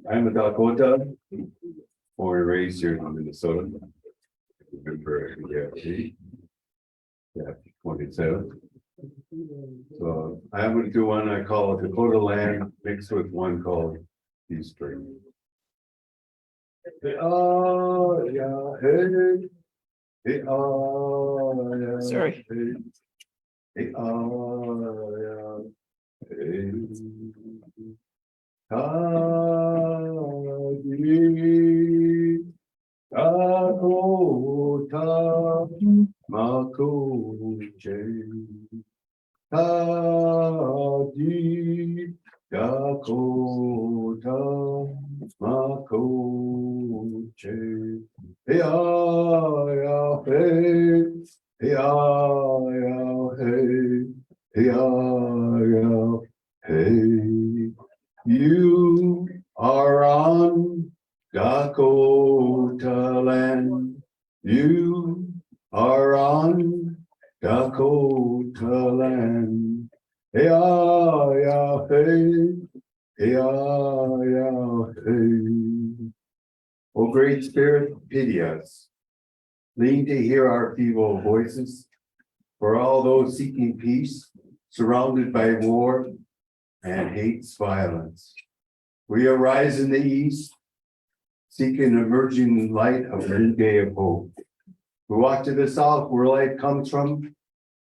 I'm a Dakota, born and raised here in Minnesota. Remember, yeah, 27. So I'm going to do one I call Dakota Land mixed with one called Peace Spring. Oh, yeah, hey, hey, oh, yeah. Sorry. Hey, hey, oh, yeah. Hey. Adi Dakota Makoche Adi Dakota Makoche Hey ya hey hey ya hey hey ya hey. You are on Dakota land. You are on Dakota land. Hey, ah, yeah, hey. Hey, ah, yeah, hey. O Great Spirit, pity us. Lean to hear our feeble voices. For all those seeking peace, surrounded by war and hate's violence. We arise in the east, seeking an emerging light of a new day of hope. We walk to the south where light comes from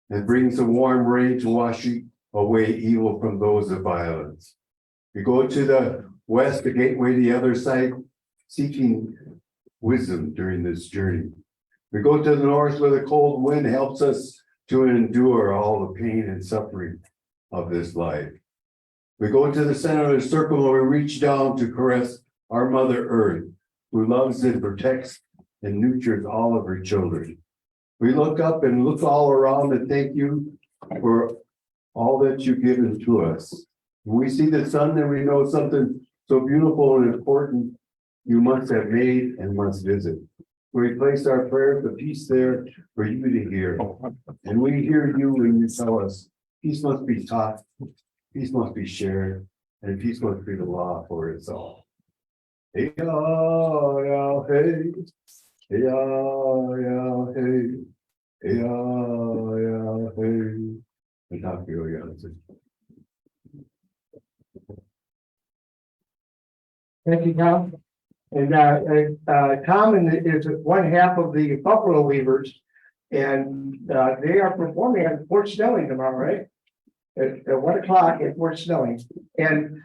and brings a warm rain to wash away evil from those of violence. We go to the west, the gateway to the other side, seeking wisdom during this journey. We go to the north where the cold wind helps us to endure all the pain and suffering of this life. We go to the center of the circle where we reach down to caress our Mother Earth, who loves and protects and nurtures all of her children. We look up and look all around and thank you for all that you've given to us. When we see the sun, then we know something so beautiful and important you must have made and must visit. We place our prayer for peace there for you to hear. And we hear you when you tell us peace must be taught. Peace must be shared, and peace must be the law for us all. Hey, ya, ya, hey. Hey, ya, ya, hey. Hey, ya, ya, hey. And talk to you again. Thank you, Tom. And Tom is one half of the Buffalo Weavers, and they are performing at Fort Snelling tomorrow, right? At 1 o'clock at Fort Snelling, and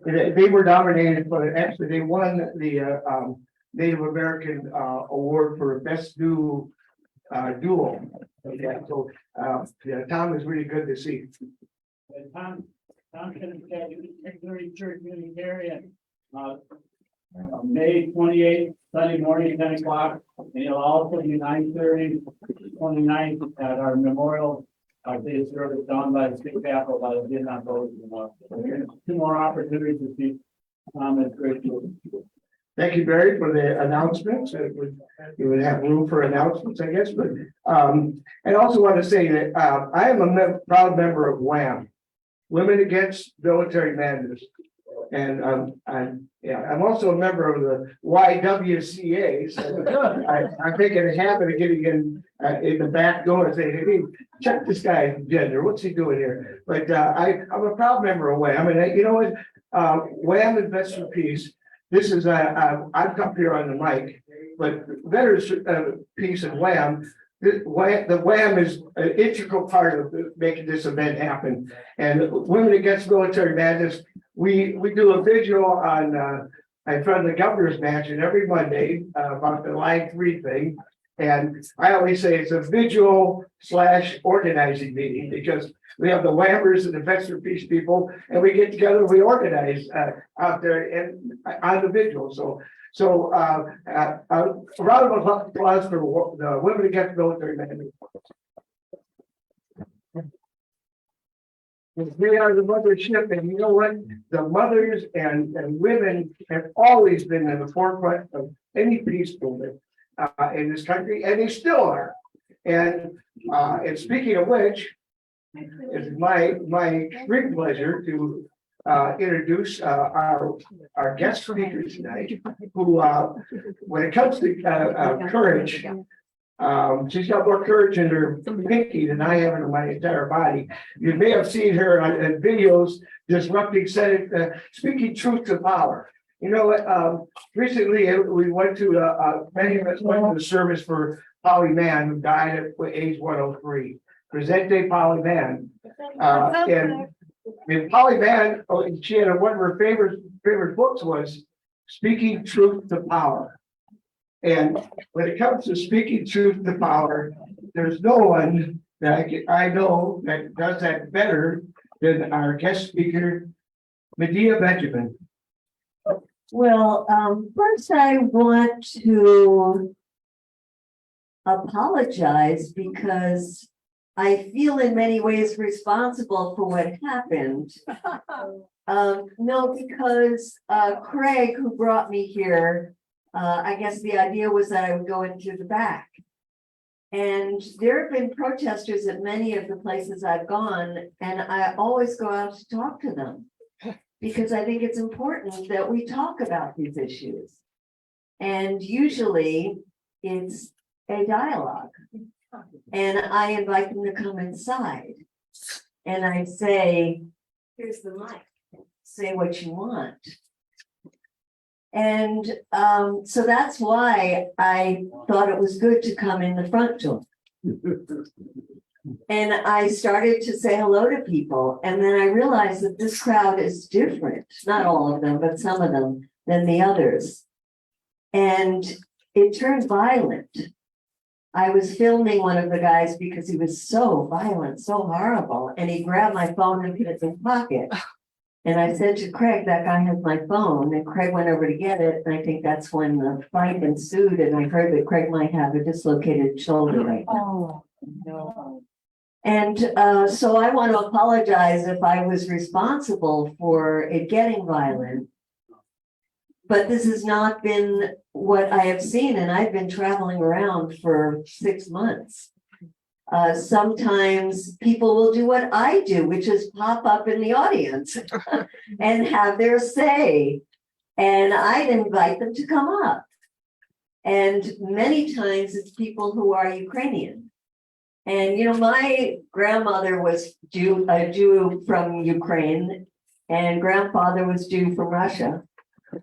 they were nominated for. Actually, they won the Native American award for best duo. Okay, so yeah, Tom is really good to see. And Tom should have said you particularly church meeting area. May 28th, Sunday morning, 10 o'clock, and it'll also be 9:30, 29th at our memorial. Our day of service done by the state capitol, but it did not vote. Two more opportunities to see Tom is great. Thank you, Barry, for the announcements. You would have room for announcements, I guess, but I also want to say that I am a proud member of WAMM, Women Against Military Madness. And I'm also a member of the YWCA. So I'm taking a habit of getting in the back door and saying, hey, check this guy's gender. What's he doing here? But I'm a proud member of WAMM. And you know what? WAMM Invest for Peace. This is I've come here on the mic, but Veterans Peace and WAMM. The WAMM is an integral part of making this event happen. And Women Against Military Madness, we do a vigil on in front of the governor's mansion every Monday about the Line 3 thing. And I always say it's a vigil / organizing meeting because we have the WAMMers and the Vets for Peace people, and we get together, we organize out there and on the vigil. So a round of applause for the Women Against Military Madness. They are the mothership, and you know what? The mothers and women have always been in the forefront of any peace movement in this country, and they still are. And speaking of which, it's my great pleasure to introduce our guest speaker tonight, who, when it comes to courage, she's got more courage in her pinky than I have in my entire body. You may have seen her on videos disrupting Senate, speaking truth to power. You know what? Recently we went to many of us went to the service for Polly Mann, who died at age 103. Presente Polly Mann, and Polly Mann, she had one of her favorite books was Speaking Truth to Power. And when it comes to speaking truth to power, there's no one that I know that does that better than our guest speaker, Medea Benjamin. Well, first I want to apologize because I feel in many ways responsible for what happened. No, because Craig, who brought me here, I guess the idea was that I would go in through the back. And there have been protesters at many of the places I've gone, and I always go out to talk to them because I think it's important that we talk about these issues. And usually it's a dialogue. And I invite them to come inside. And I say, here's the mic, say what you want. And so that's why I thought it was good to come in the front door. And I started to say hello to people. And then I realized that this crowd is different, not all of them, but some of them, than the others. And it turned violent. I was filming one of the guys because he was so violent, so horrible. And he grabbed my phone and put it in his pocket. And I said to Craig, that guy has my phone. And Craig went over to get it. And I think that's when the fight ensued. And I heard that Craig might have a dislocated shoulder right now. Oh, no. And so I want to apologize if I was responsible for it getting violent. But this has not been what I have seen, and I've been traveling around for 6 months. Sometimes people will do what I do, which is pop up in the audience and have their say. And I'd invite them to come up. And many times it's people who are Ukrainian. And, you know, my grandmother was a Jew from Ukraine, and grandfather was Jew from Russia.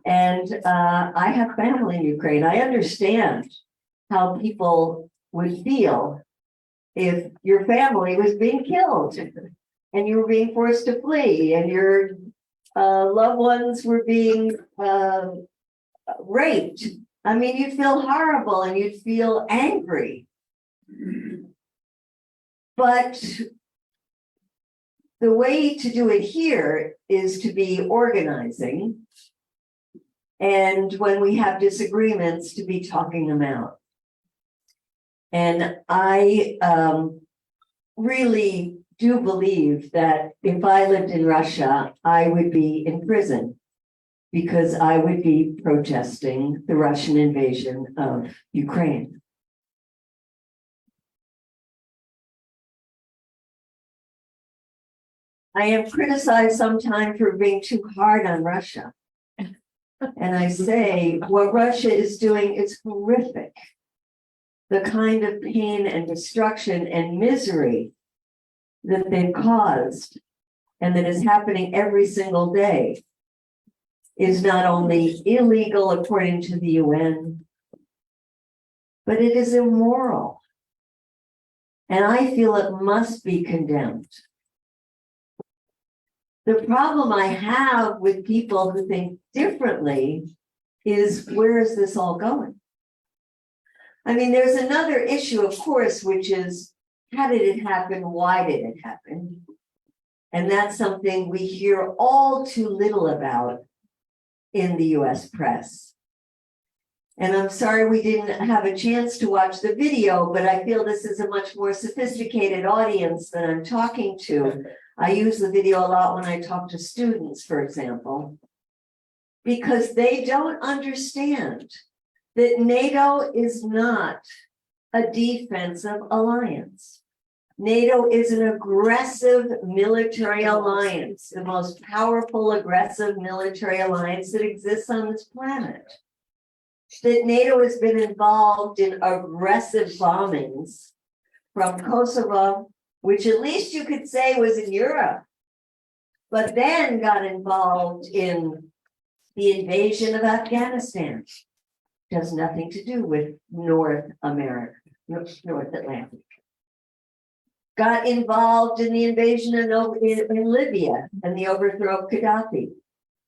And I have family in Ukraine. I understand how people would feel if your family was being killed and you were being forced to flee and your loved ones were being raped. I mean, you'd feel horrible and you'd feel angry. But the way to do it here is to be organizing. And when we have disagreements, to be talking them out. And I really do believe that if I lived in Russia, I would be in prison because I would be protesting the Russian invasion of Ukraine. I am criticized sometimes for being too hard on Russia. And I say, what Russia is doing is horrific. The kind of pain and destruction and misery that they've caused and that is happening every single day is not only illegal according to the UN, but it is immoral. And I feel it must be condemned. The problem I have with people who think differently is, where is this all going? I mean, there's another issue, of course, which is, how did it happen? Why did it happen? And that's something we hear all too little about in the US press. And I'm sorry we didn't have a chance to watch the video, but I feel this is a much more sophisticated audience than I'm talking to. I use the video a lot when I talk to students, for example, because they don't understand that NATO is not a defensive alliance. NATO is an aggressive military alliance, the most powerful aggressive military alliance that exists on this planet. That NATO has been involved in aggressive bombings from Kosovo, which at least you could say was in Europe, but then got involved in the invasion of Afghanistan. Has nothing to do with North America, North Atlantic. Got involved in the invasion in Libya and the overthrow of Gaddafi,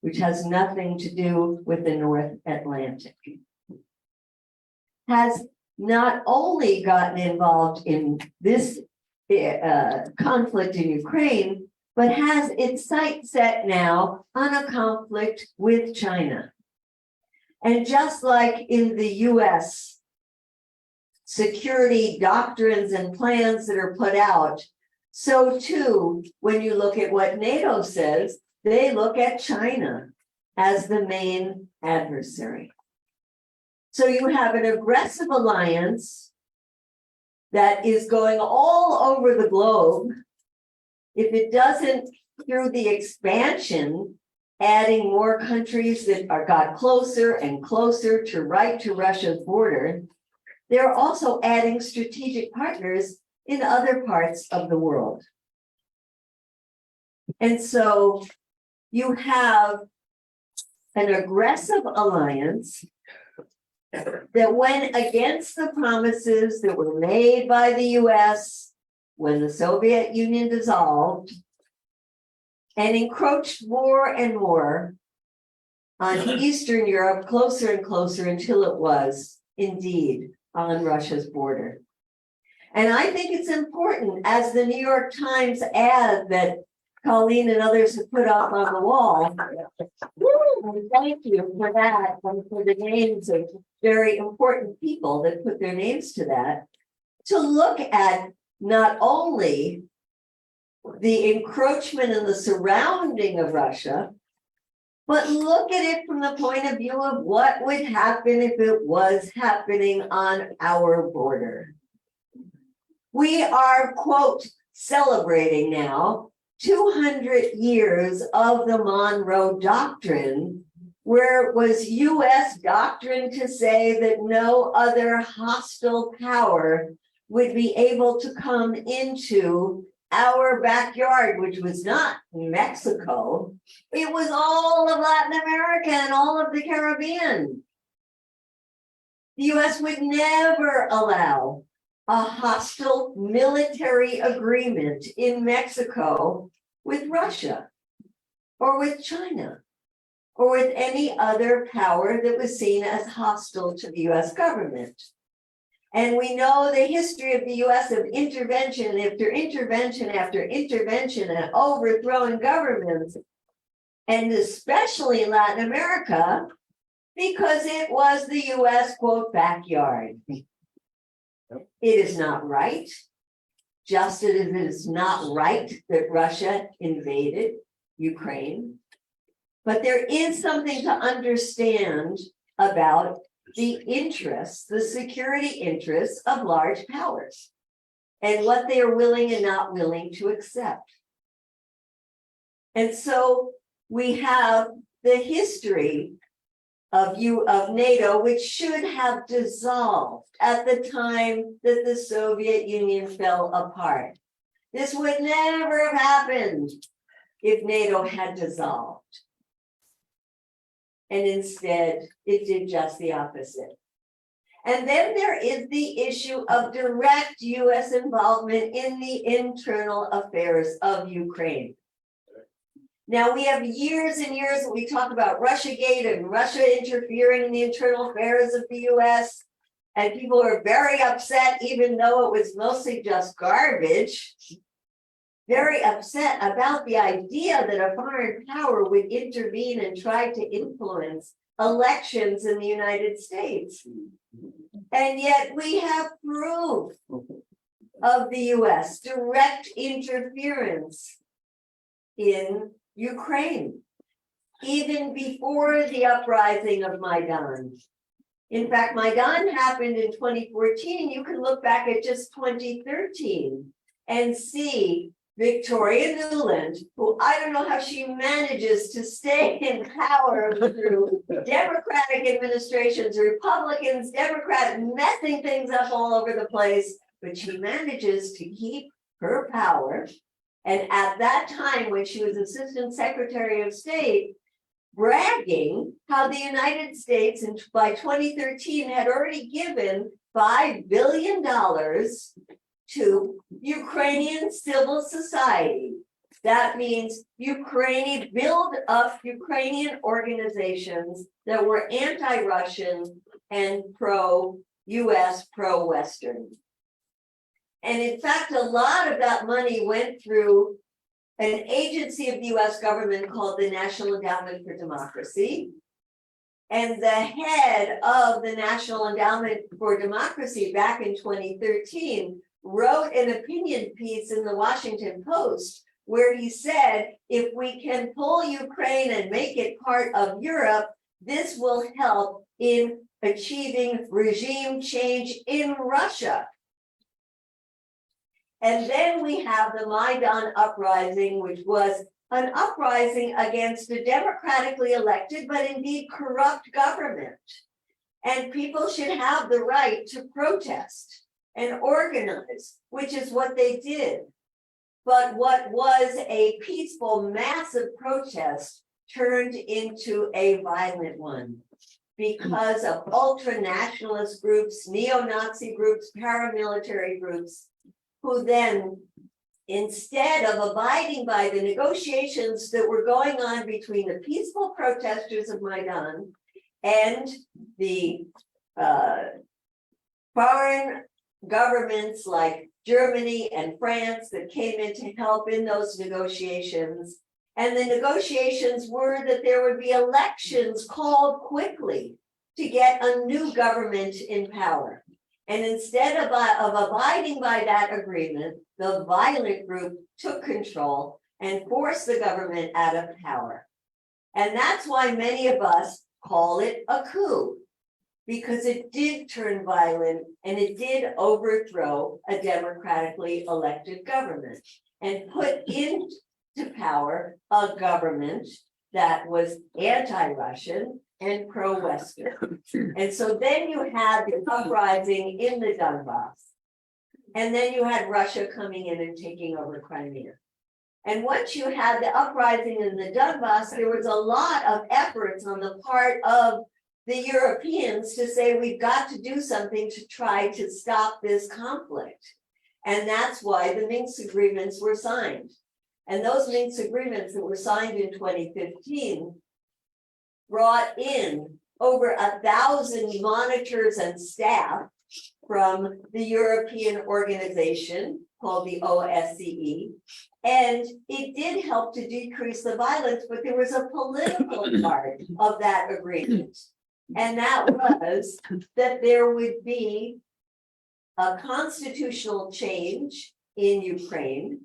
which has nothing to do with the North Atlantic. Has not only gotten involved in this conflict in Ukraine, but has its sights set now on a conflict with China. And just like in the US, security doctrines and plans that are put out, so too, when you look at what NATO says, they look at China as the main adversary. So you have an aggressive alliance that is going all over the globe. If it doesn't, through the expansion, adding more countries that got closer and closer to Russia's border, they're also adding strategic partners in other parts of the world. And so you have an aggressive alliance that went against the promises that were made by the US when the Soviet Union dissolved, and encroached more and more on Eastern Europe, closer and closer until it was indeed on Russia's border. And I think it's important, as the New York Times ad that Colleen and others have put up on the wall. And thank you for that and for the names of very important people that put their names to that, to look at not only the encroachment and the surrounding of Russia, but look at it from the point of view of what would happen if it was happening on our border. We are, quote, celebrating now 200 years of the Monroe Doctrine, where it was US doctrine to say that no other hostile power would be able to come into our backyard, which was not Mexico. It was all of Latin America and all of the Caribbean. The US would never allow a hostile military agreement in Mexico with Russia or with China or with any other power that was seen as hostile to the US government. And we know the history of the US of intervention after intervention after intervention and overthrowing governments, and especially in Latin America, because it was the US, quote, backyard. It is not right, just as it is not right that Russia invaded Ukraine. But there is something to understand about the interests, the security interests of large powers and what they are willing and not willing to accept. And so we have the history of NATO, which should have dissolved at the time that the Soviet Union fell apart. This would never have happened if NATO had dissolved. And instead, it did just the opposite. And then there is the issue of direct US involvement in the internal affairs of Ukraine. Now, we have years and years that we talk about Russiagate and Russia interfering in the internal affairs of the US. And people are very upset, even though it was mostly just garbage. Very upset about the idea that a foreign power would intervene and try to influence elections in the United States. And yet we have proof of the US direct interference in Ukraine, even before the uprising of Maidan. In fact, Maidan happened in 2014. You can look back at just 2013. and see Victoria Nuland, who I don't know how she manages to stay in power through Democratic administrations, Republicans, Democrats messing things up all over the place, but she manages to keep her power. And at that time, when she was Assistant Secretary of State, bragging how the United States by 2013 had already given $5 billion to Ukrainian civil society. That means build up Ukrainian organizations that were anti-Russian and pro-US, pro-Western. And in fact, a lot of that money went through an agency of the US government called the National Endowment for Democracy. And the head of the National Endowment for Democracy back in 2013 wrote an opinion piece in the Washington Post where he said, if we can pull Ukraine and make it part of Europe, this will help in achieving regime change in Russia. And then we have the Maidan uprising, which was an uprising against a democratically elected, but indeed corrupt government. And people should have the right to protest and organize, which is what they did. But what was a peaceful, massive protest turned into a violent one because of ultra-nationalist groups, neo-Nazi groups, paramilitary groups, who then, instead of abiding by the negotiations that were going on between the peaceful protesters of Maidan and the foreign governments like Germany and France that came in to help in those negotiations. And the negotiations were that there would be elections called quickly to get a new government in power. And instead of abiding by that agreement, the violent group took control and forced the government out of power. And that's why many of us call it a coup, because it did turn violent and it did overthrow a democratically elected government and put into power a government that was anti-Russian and pro-Western. And so then you had the uprising in the Donbass. And then you had Russia coming in and taking over Crimea. And once you had the uprising in the Donbass, there was a lot of efforts on the part of the Europeans to say, we've got to do something to try to stop this conflict. And that's why the Minsk agreements were signed. And those Minsk agreements that were signed in 2015 brought in over 1,000 monitors and staff from the European organization called the OSCE. And it did help to decrease the violence, but there was a political part of that agreement. And that was that there would be a constitutional change in Ukraine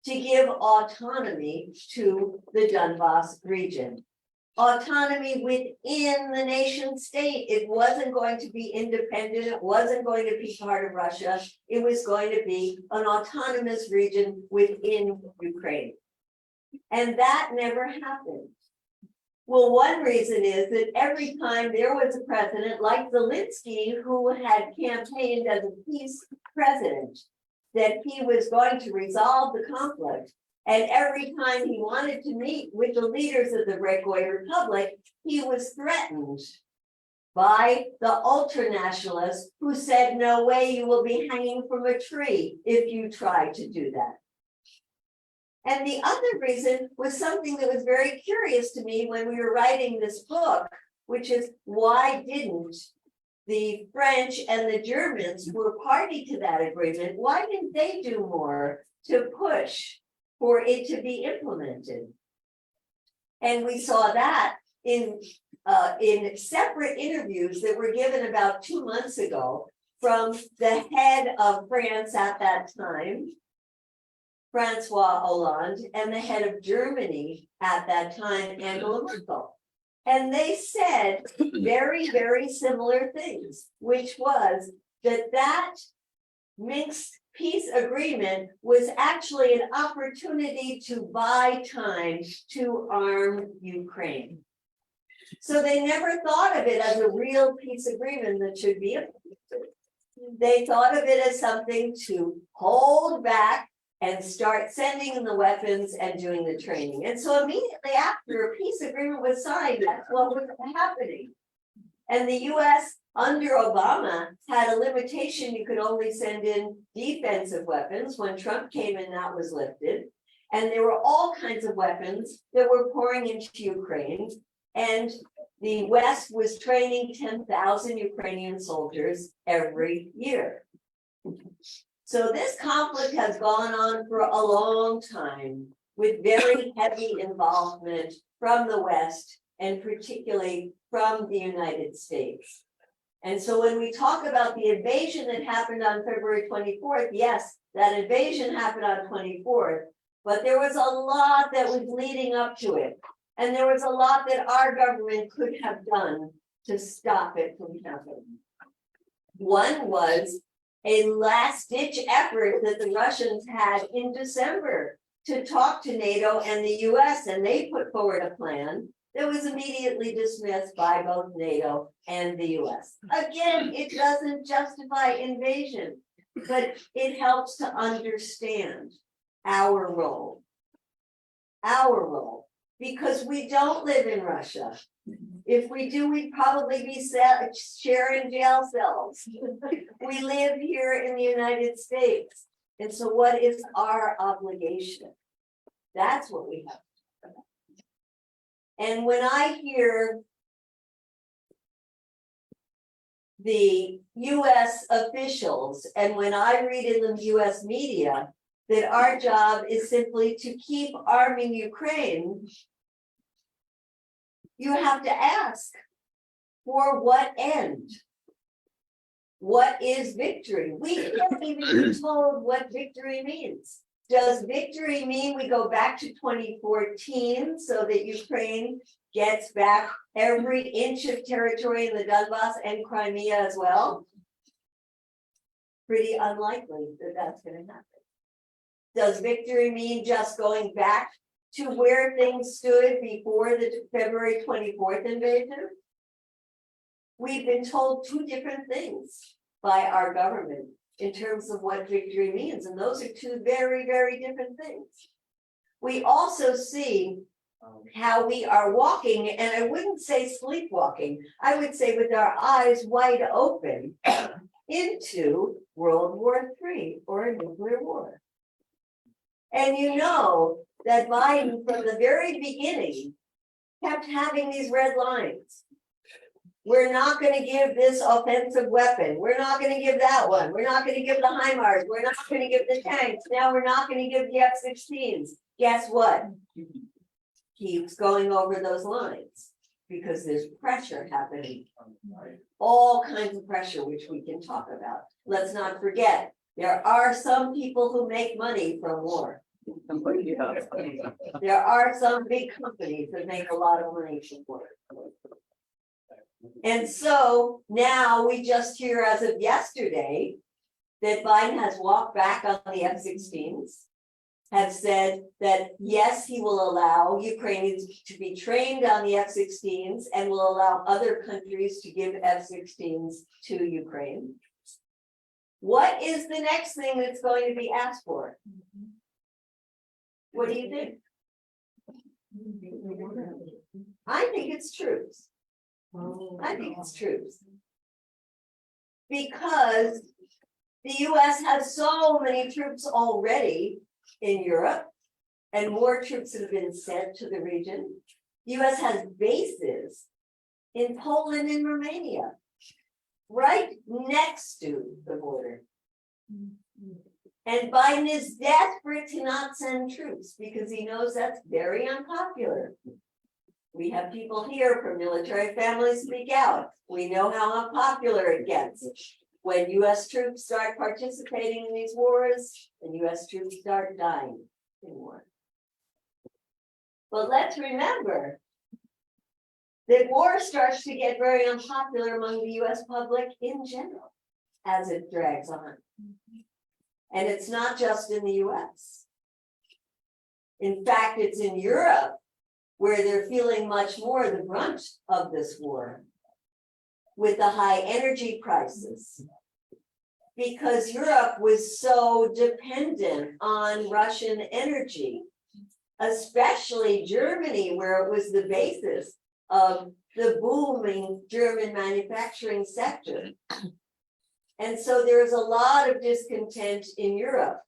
to give autonomy to the Donbass region. Autonomy within the nation state. It wasn't going to be independent. It wasn't going to be part of Russia. It was going to be an autonomous region within Ukraine. And that never happened. Well, one reason is that every time there was a president like Zelensky, who had campaigned as a peace president, that he was going to resolve the conflict. And every time he wanted to meet with the leaders of the breakaway republic, he was threatened by the ultra-nationalists who said, no way, you will be hanging from a tree if you try to do that. And the other reason was something that was very curious to me when we were writing this book, which is why didn't the French and the Germans, who were party to that agreement, why didn't they do more to push for it to be implemented? And we saw that in separate interviews that were given about 2 months ago from the head of France at that time, Francois Hollande, and the head of Germany at that time, Angela Merkel. And they said very, very similar things, which was that Minsk peace agreement was actually an opportunity to buy time to arm Ukraine. So they never thought of it as a real peace agreement that should be implemented. They thought of it as something to hold back and start sending the weapons and doing the training. And so immediately after a peace agreement was signed, that's what was happening. And the US under Obama had a limitation, you could only send in defensive weapons. When Trump came in, that was lifted. And there were all kinds of weapons that were pouring into Ukraine. And the West was training 10,000 Ukrainian soldiers every year. So this conflict has gone on for a long time with very heavy involvement from the West and particularly from the United States. And so when we talk about the invasion that happened on February 24th, yes, that invasion happened on 24th, but there was a lot that was leading up to it. And there was a lot that our government could have done to stop it from happening. One was a last-ditch effort that the Russians had in December to talk to NATO and the US, and they put forward a plan that was immediately dismissed by both NATO and the US. Again, it doesn't justify invasion, but it helps to understand our role. Our role, because we don't live in Russia. If we do, we'd probably be sharing jail cells. We live here in the United States. And so what is our obligation? That's what we have to talk about. And when I hear the US officials, and when I read in the US media, that our job is simply to keep arming Ukraine, you have to ask, for what end? What is victory? We can't even be told what victory means. Does victory mean we go back to 2014 so that Ukraine gets back every inch of territory in the Donbass and Crimea as well? Pretty unlikely that that's going to happen. Does victory mean just going back to where things stood before the February 24th invasion? We've been told two different things by our government in terms of what victory means, and those are two very, very different things. We also see how we are walking, and I wouldn't say sleepwalking, I would say with our eyes wide open into World War III or a nuclear war. And you know that Biden, from the very beginning, kept having these red lines. We're not going to give this offensive weapon. We're not going to give that one. We're not going to give the HIMARS. We're not going to give the tanks. Now we're not going to give the F-16s. Guess what? Keeps going over those lines because there's pressure happening. All kinds of pressure, which we can talk about. Let's not forget, there are some people who make money from war. There are some big companies that make a lot of money from war. And so now we just hear as of yesterday that Biden has walked back on the F-16s, has said that yes, he will allow Ukrainians to be trained on the F-16s and will allow other countries to give F-16s to Ukraine. What is the next thing that's going to be asked for? What do you think? I think it's troops. I think it's troops. Because the US has so many troops already in Europe, and more troops have been sent to the region. The US has bases in Poland and Romania, right next to the border. And Biden is desperate to not send troops because he knows that's very unpopular. We have people here from military families speak out. We know how unpopular it gets. When US troops start participating in these wars, and US troops start dying in war. But let's remember that war starts to get very unpopular among the US public in general as it drags on. And it's not just in the US. In fact, it's in Europe where they're feeling much more the brunt of this war with the high energy prices. Because Europe was so dependent on Russian energy, especially Germany, where it was the basis of the booming German manufacturing sector. And so there's a lot of discontent in Europe.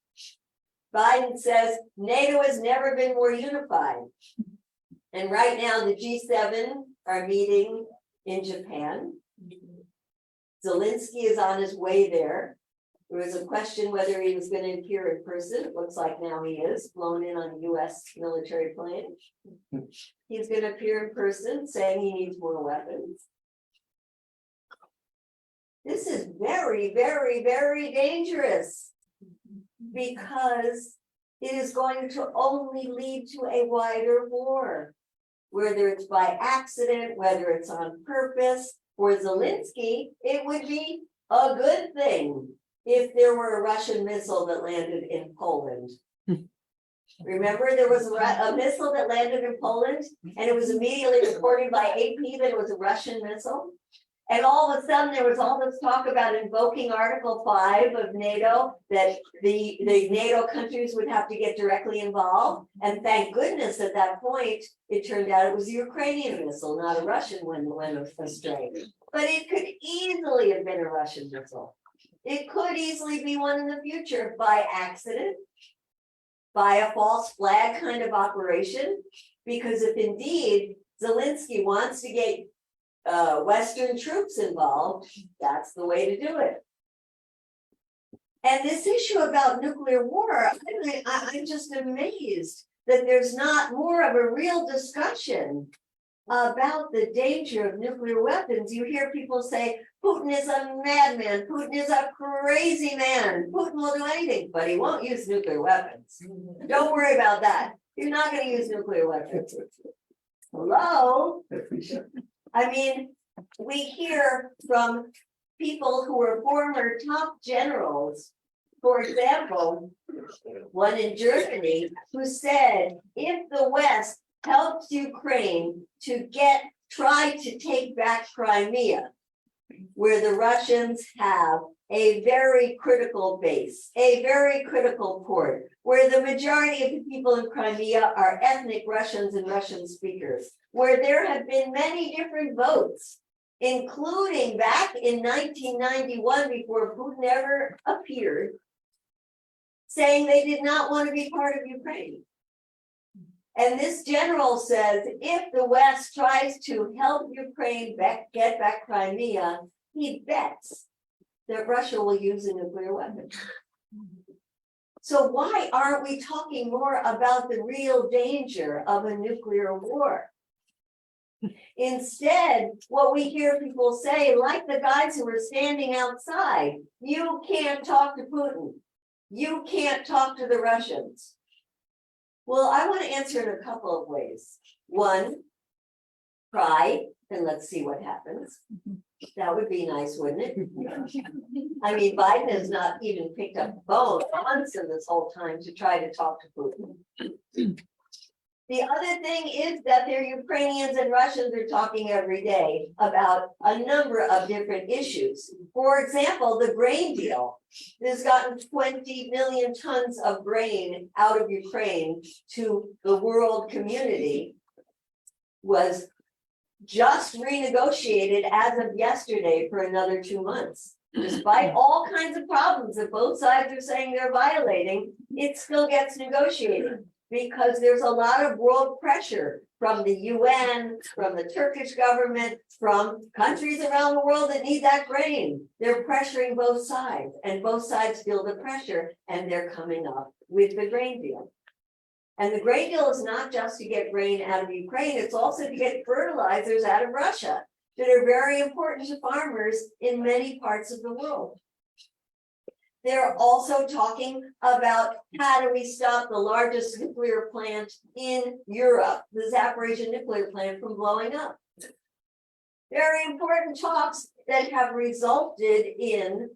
Biden says NATO has never been more unified. And right now the G7 are meeting in Japan. Zelensky is on his way there. There was a question whether he was going to appear in person. It looks like now he is, flown in on a US military plane. He's going to appear in person saying he needs more weapons. This is very, very, very dangerous because it is going to only lead to a wider war, whether it's by accident, whether it's on purpose. For Zelensky, it would be a good thing if there were a Russian missile that landed in Poland. Remember, there was a missile that landed in Poland, and it was immediately reported by AP that it was a Russian missile. And all of a sudden, there was all this talk about invoking Article 5 of NATO, that the NATO countries would have to get directly involved. And thank goodness at that point, it turned out it was a Ukrainian missile, not a Russian one that went astray. But it could easily have been a Russian missile. It could easily be one in the future by accident, by a false flag kind of operation, because if indeed Zelensky wants to get Western troops involved, that's the way to do it. And this issue about nuclear war, I'm just amazed that there's not more of a real discussion about the danger of nuclear weapons. You hear people say, Putin is a madman, Putin is a crazy man, Putin will do anything, but he won't use nuclear weapons. Don't worry about that. He's not going to use nuclear weapons. Hello? I mean, we hear from people who are former top generals, for example, one in Germany, who said, if the West helps Ukraine to try to take back Crimea, where the Russians have a very critical base, a very critical port, where the majority of the people in Crimea are ethnic Russians and Russian speakers, where there have been many different votes, including back in 1991, before Putin ever appeared, saying they did not want to be part of Ukraine. And this general says, if the West tries to help Ukraine get back Crimea, he bets that Russia will use a nuclear weapon. So why aren't we talking more about the real danger of a nuclear war? Instead, what we hear people say, like the guys who were standing outside, you can't talk to Putin. You can't talk to the Russians. Well, I want to answer in a couple of ways. One, try, and let's see what happens. That would be nice, wouldn't it? I mean, Biden has not even picked up the phone once in this whole time to try to talk to Putin. The other thing is that their Ukrainians and Russians are talking every day about a number of different issues. For example, the grain deal has gotten 20 million tons of grain out of Ukraine to the world community, was just renegotiated as of yesterday for another 2 months. Despite all kinds of problems that both sides are saying they're violating, it still gets negotiated because there's a lot of world pressure from the UN, from the Turkish government, from countries around the world that need that grain. They're pressuring both sides, and both sides feel the pressure, and they're coming up with the grain deal. And the grain deal is not just to get grain out of Ukraine, it's also to get fertilizers out of Russia that are very important to farmers in many parts of the world. They're also talking about how do we stop the largest nuclear plant in Europe, the Zaporizhzhia nuclear plant, from blowing up. Very important talks that have resulted in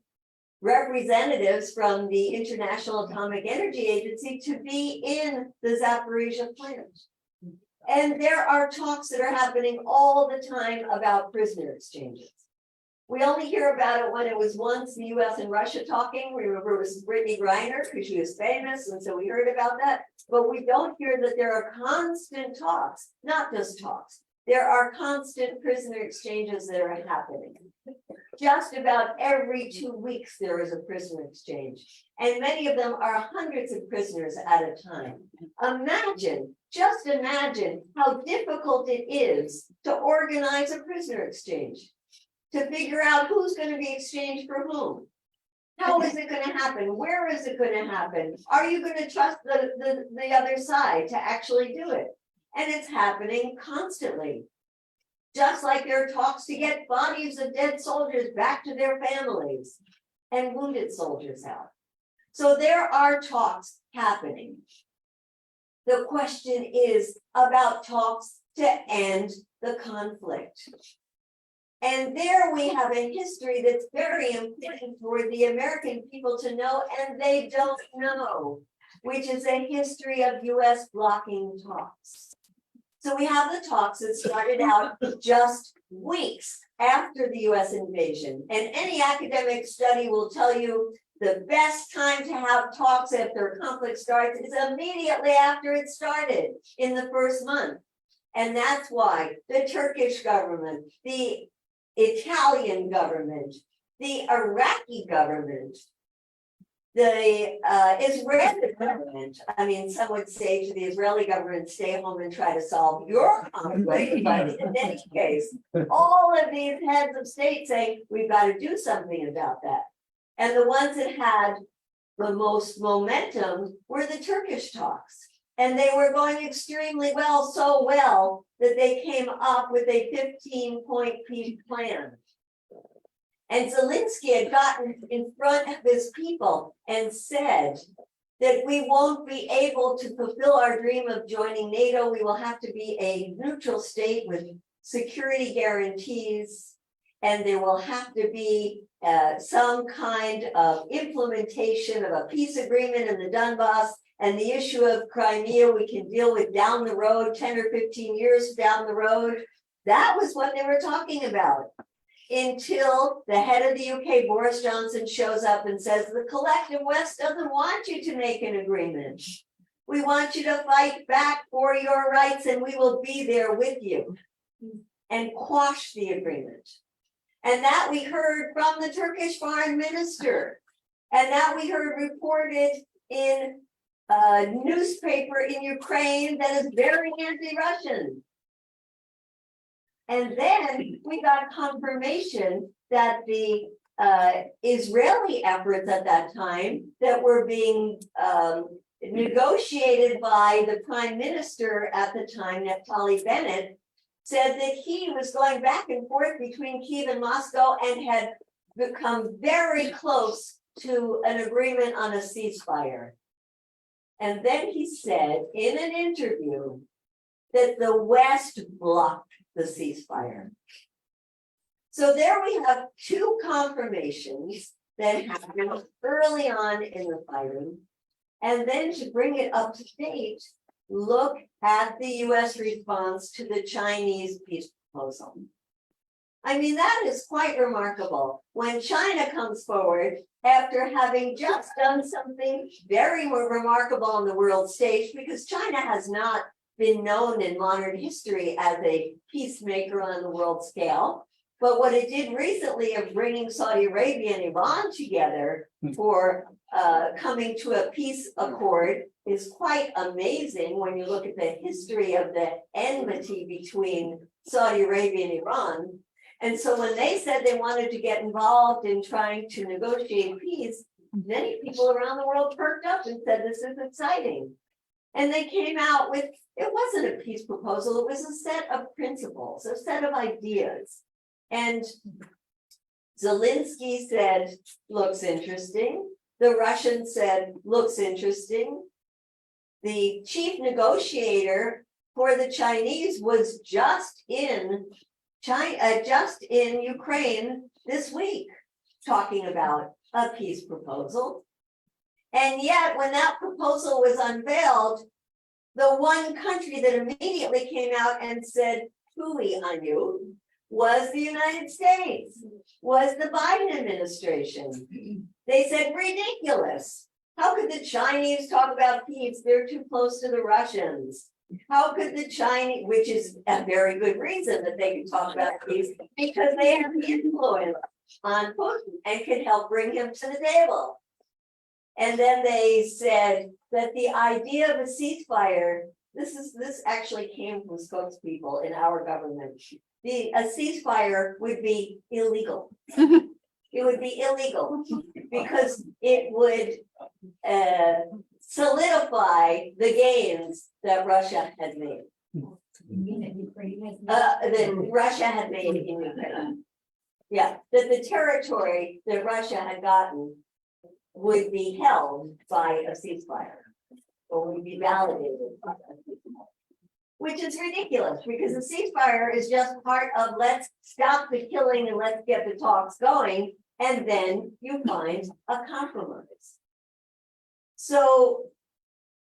representatives from the International Atomic Energy Agency to be in the Zaporizhia plant. And there are talks that are happening all the time about prisoner exchanges. We only hear about it when it was once the US and Russia talking. We remember it was Brittany Griner because she was famous, and so we heard about that. But we don't hear that there are constant talks, not just talks. There are constant prisoner exchanges that are happening. Just about every 2 weeks, there is a prisoner exchange. And many of them are hundreds of prisoners at a time. Just imagine how difficult it is to organize a prisoner exchange, to figure out who's going to be exchanged for whom. How is it going to happen? Where is it going to happen? Are you going to trust the other side to actually do it? And it's happening constantly. Just like there are talks to get bodies of dead soldiers back to their families and wounded soldiers out. So there are talks happening. The question is about talks to end the conflict. And there we have a history that's very important for the American people to know, and they don't know, which is a history of US blocking talks. So we have the talks that started out just weeks after the US invasion. And any academic study will tell you the best time to have talks after a conflict starts is immediately after it started in the first month. And that's why the Turkish government, the Italian government, the Iraqi government, the Israeli government, I mean, some would say to the Israeli government, stay home and try to solve your conflict, but in any case, all of these heads of state saying, we've got to do something about that. And the ones that had the most momentum were the Turkish talks. And they were going extremely well, so well that they came up with a 15-point peace plan. And Zelensky had gotten in front of his people and said that we won't be able to fulfill our dream of joining NATO. We will have to be a neutral state with security guarantees, and there will have to be some kind of implementation of a peace agreement in the Donbass, and the issue of Crimea we can deal with down the road, 10 or 15 years down the road. That was what they were talking about. Until the head of the UK, Boris Johnson, shows up and says, the collective West doesn't want you to make an agreement. We want you to fight back for your rights, and we will be there with you, and quash the agreement. And that we heard from the Turkish foreign minister, and that we heard reported in a newspaper in Ukraine that is very anti-Russian. And then we got confirmation that the Israeli efforts at that time that were being negotiated by the prime minister at the time, Naftali Bennett, said that he was going back and forth between Kyiv and Moscow and had become very close to an agreement on a ceasefire. And then he said in an interview that the West blocked the ceasefire. So there we have two confirmations that happened early on in the fighting. And then to bring it up to date, look at the US response to the Chinese peace proposal. I mean, that is quite remarkable. When China comes forward after having just done something very remarkable on the world stage, because China has not been known in modern history as a peacemaker on the world scale. But what it did recently of bringing Saudi Arabia and Iran together for coming to a peace accord is quite amazing when you look at the history of the enmity between Saudi Arabia and Iran. And so when they said they wanted to get involved in trying to negotiate peace, many people around the world perked up and said, this is exciting. And they came out with, it wasn't a peace proposal, it was a set of principles, a set of ideas. And Zelensky said, looks interesting. The Russians said, looks interesting. The chief negotiator for the Chinese was just in China, just in Ukraine this week, talking about a peace proposal. And yet, when that proposal was unveiled, the one country that immediately came out and said, "Hooey on you," was the United States, was the Biden administration. They said, "Ridiculous. How could the Chinese talk about peace? They're too close to the Russians. How could the Chinese," which is a very good reason that they can talk about peace, because they have influence on Putin and can help bring him to the table. And then they said that the idea of a ceasefire, this actually came from spokespeople in our government. A ceasefire would be illegal. It would be illegal because it would solidify the gains that Russia had made. That Russia had made in Ukraine. Yeah, that the territory that Russia had gotten would be held by a ceasefire, or would be validated by a ceasefire. Which is ridiculous, because a ceasefire is just part of let's stop the killing and let's get the talks going, and then you find a compromise. So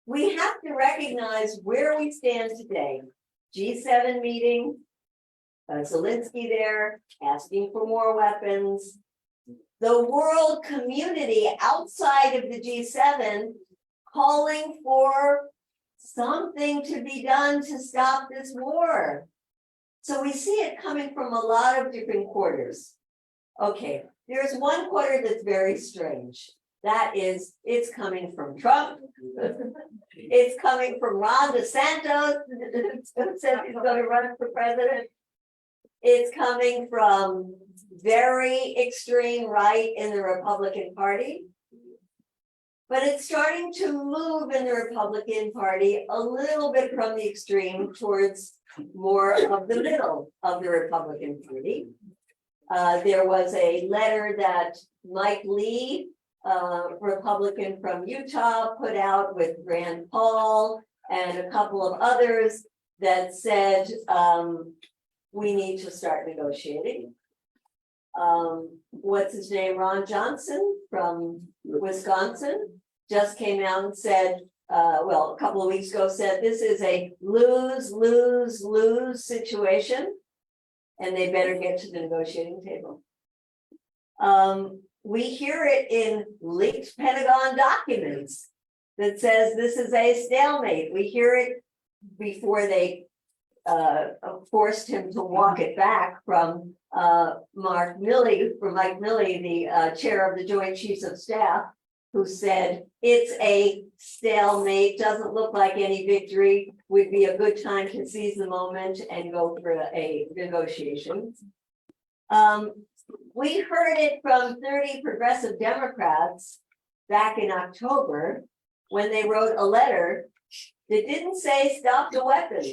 we have to recognize where we stand today. G7 meeting, Zelensky there asking for more weapons. The world community outside of the G7 calling for something to be done to stop this war. So we see it coming from a lot of different quarters. Okay, there's one quarter that's very strange. That is, it's coming from Trump. It's coming from Ron DeSantis, who says he's going to run for president. It's coming from very extreme right in the Republican Party. But it's starting to move in the Republican Party a little bit from the extreme towards more of the middle of the Republican Party. There was a letter that Mike Lee, Republican from Utah, put out with Rand Paul and a couple of others that said we need to start negotiating. What's his name? Ron Johnson from Wisconsin just came out and said, well, a couple of weeks ago said this is a lose, lose, lose situation, and they better get to the negotiating table. We hear it in leaked Pentagon documents that says this is a stalemate. We hear it before they forced him to walk it back from Mike Milley, the chair of the Joint Chiefs of Staff, who said it's a stalemate, doesn't look like any victory, would be a good time to seize the moment and go for a negotiation. We heard it from 30 progressive Democrats back in October when they wrote a letter that didn't say stop the weapons.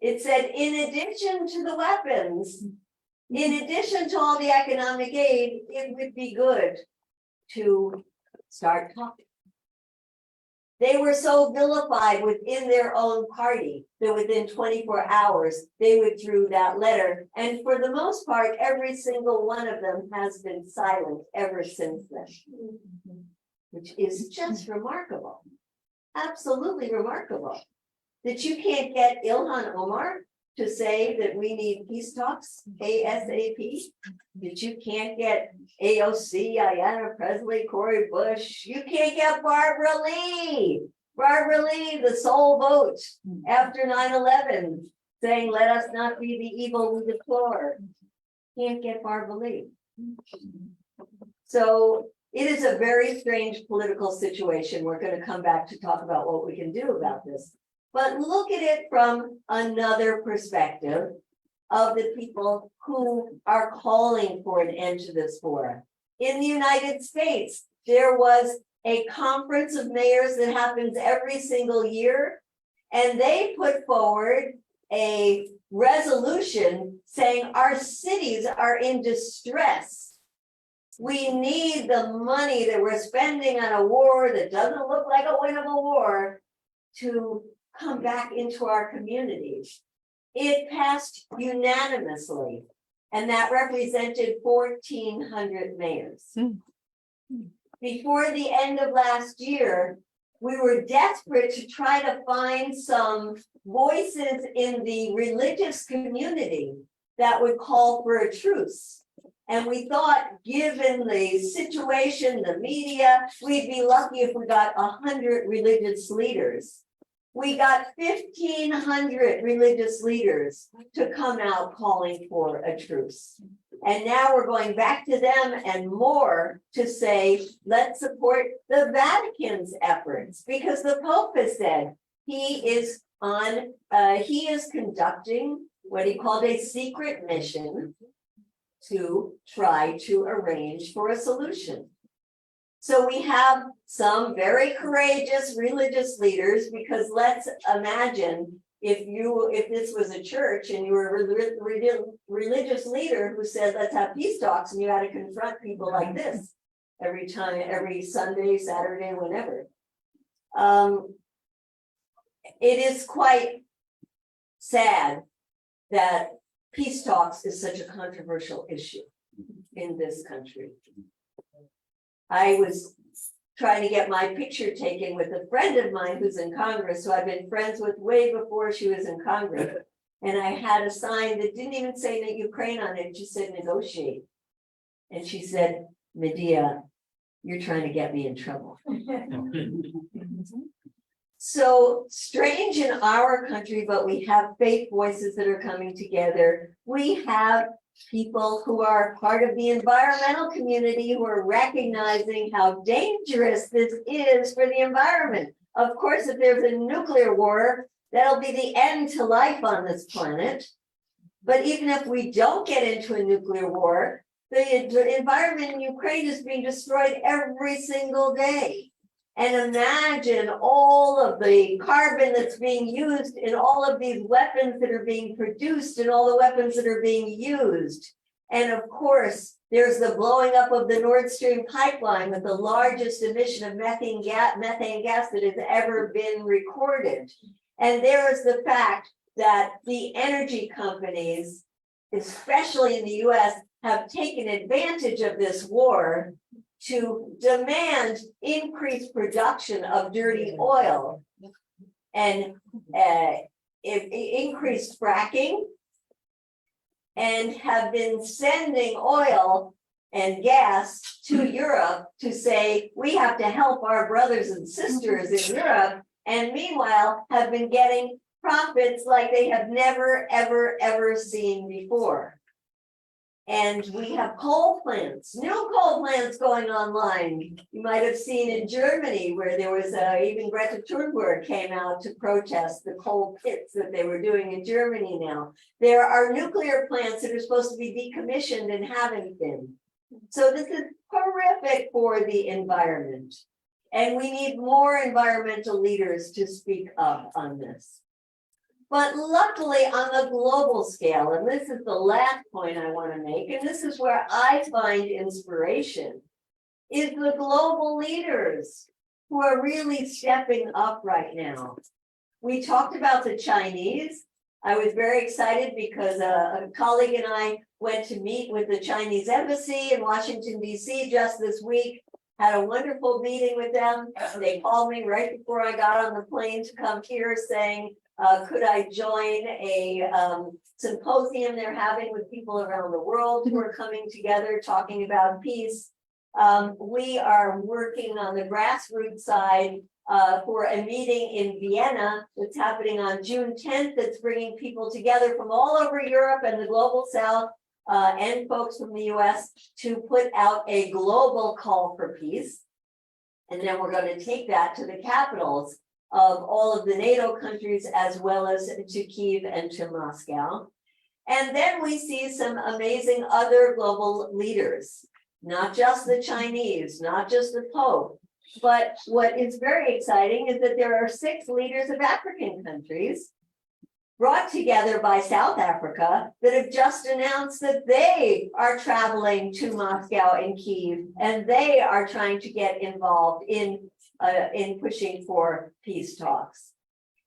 It said, in addition to the weapons, in addition to all the economic aid, it would be good to start talking. They were so vilified within their own party that within 24 hours, they withdrew that letter. And for the most part, every single one of them has been silent ever since then, which is just remarkable. Absolutely remarkable. That you can't get Ilhan Omar to say that we need peace talks ASAP, that you can't get AOC, Ayanna Pressley, Cori Bush, you can't get Barbara Lee, the sole vote after 9/11, saying let us not be the evil we deplore. Can't get Barbara Lee. So it is a very strange political situation. We're going to come back to talk about what we can do about this. But look at it from another perspective of the people who are calling for an end to this war. In the United States, there was a conference of mayors that happens every single year, and they put forward a resolution saying our cities are in distress. We need the money that we're spending on a war that doesn't look like a winnable war to come back into our communities. It passed unanimously, and that represented 1,400 mayors. before the end of last year, we were desperate to try to find some voices in the religious community that would call for a truce. And we thought, given the situation, the media, we'd be lucky if we got 100 religious leaders. We got 1,500 religious leaders to come out calling for a truce. And now we're going back to them and more to say, let's support the Vatican's efforts, because the Pope has said he is conducting what he called a secret mission to try to arrange for a solution. So we have some very courageous religious leaders, because let's imagine if this was a church and you were a religious leader who said, let's have peace talks, and you had to confront people like this every time, every Sunday, Saturday, whenever. It is quite sad that peace talks is such a controversial issue in this country. I was trying to get my picture taken with a friend of mine who's in Congress, who I've been friends with way before she was in Congress. And I had a sign that didn't even say that Ukraine on it, just said negotiate. And she said, Medea, you're trying to get me in trouble. So strange in our country, but we have faith voices that are coming together. We have people who are part of the environmental community who are recognizing how dangerous this is for the environment. Of course, if there's a nuclear war, that'll be the end to life on this planet. But even if we don't get into a nuclear war, the environment in Ukraine is being destroyed every single day. And imagine all of the carbon that's being used in all of these weapons that are being produced and all the weapons that are being used. And of course, there's the blowing up of the Nord Stream pipeline with the largest emission of methane gas that has ever been recorded. And there is the fact that the energy companies, especially in the US, have taken advantage of this war to demand increased production of dirty oil and increased fracking, and have been sending oil and gas to Europe to say, we have to help our brothers and sisters in Europe, and meanwhile have been getting profits like they have never, ever, ever seen before. And we have coal plants, new coal plants going online. You might have seen in Germany where there was even Greta Thunberg came out to protest the coal pits that they were doing in Germany now. There are nuclear plants that are supposed to be decommissioned and haven't been. So this is horrific for the environment. And we need more environmental leaders to speak up on this. But luckily on the global scale, and this is the last point I want to make, and this is where I find inspiration, is the global leaders who are really stepping up right now. We talked about the Chinese. I was very excited because a colleague and I went to meet with the Chinese embassy in Washington, D.C. just this week, had a wonderful meeting with them. They called me right before I got on the plane to come here saying, could I join a symposium they're having with people around the world who are coming together talking about peace. We are working on the grassroots side for a meeting in Vienna that's happening on June 10th that's bringing people together from all over Europe and the global south and folks from the US to put out a global call for peace. And then we're going to take that to the capitals of all of the NATO countries, as well as to Kyiv and to Moscow. And then we see some amazing other global leaders, not just the Chinese, not just the Pope, but what is very exciting is that there are 6 leaders of African countries brought together by South Africa that have just announced that they are traveling to Moscow and Kyiv, and they are trying to get involved in pushing for peace talks.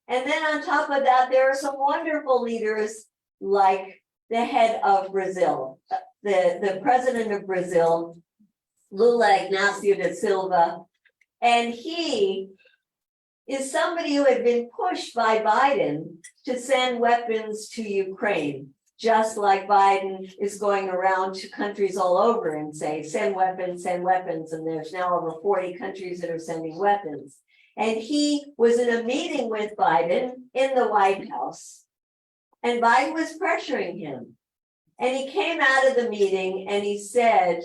And then on top of that, there are some wonderful leaders like the head of Brazil, the president of Brazil, Lula Ignacio da Silva. And he is somebody who had been pushed by Biden to send weapons to Ukraine, just like Biden is going around to countries all over and say, send weapons, and there's now over 40 countries that are sending weapons. And he was in a meeting with Biden in the White House, and Biden was pressuring him. And he came out of the meeting and he said,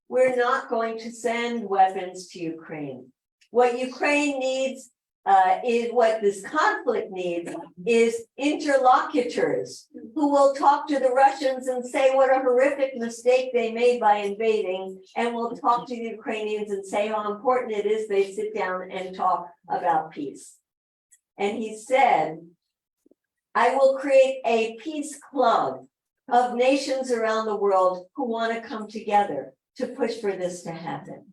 we're not going to send weapons to Ukraine. What Ukraine needs is what this conflict needs is interlocutors who will talk to the Russians and say what a horrific mistake they made by invading, and will talk to the Ukrainians and say how important it is they sit down and talk about peace. And he said, I will create a peace club of nations around the world who want to come together to push for this to happen.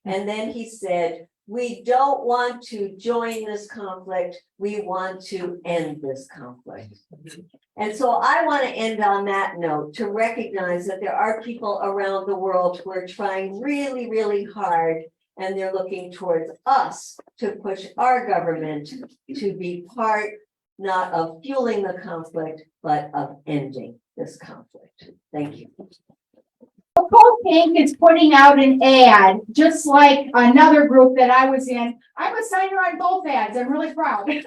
And then he said, we don't want to join this conflict, we want to end this conflict. And so I want to end on that note to recognize that there are people around the world who are trying really, really hard, and they're looking towards us to push our government to be part not of fueling the conflict, but of ending this conflict. Thank you. CodePink is putting out an ad, just like another group that I was in. I'm a signer on both ads. I'm really proud. But this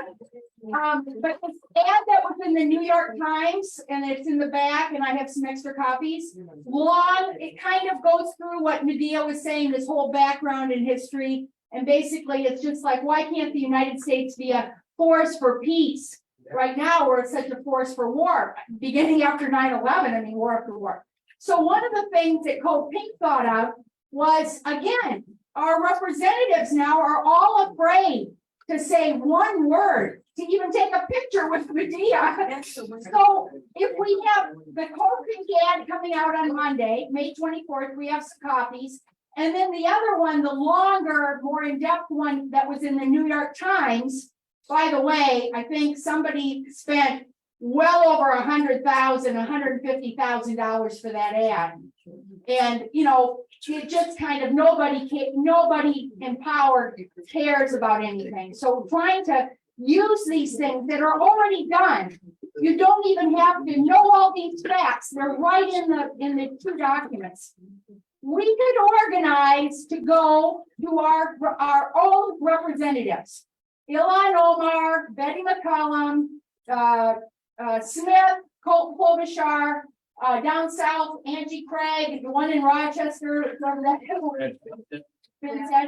ad that was in the New York Times, and it's in the back, and I have some extra copies. Long, it kind of goes through what Medea was saying, this whole background and history. And basically, it's just like, why can't the United States be a force for peace? Right now, we're such a force for war. Beginning after 9/11, I mean, war after war. So one of the things that CodePink thought of was, again, our representatives now are all afraid to say one word, to even take a picture with Medea. So if we have the CodePink ad coming out on Monday, May 24th, we have some copies. And then the other one, the longer, more in-depth one that was in the New York Times. By the way, I think somebody spent well over $150,000 for that ad. And, you know, it just kind of nobody empowered cares about anything. So trying to use these things that are already done. You don't even have to know all these facts. They're right in the two documents. We could organize to go to our own representatives. Ilhan Omar, Betty McCollum, Smith, Colt Klobuchar, down south, Angie Craig, the one in Rochester.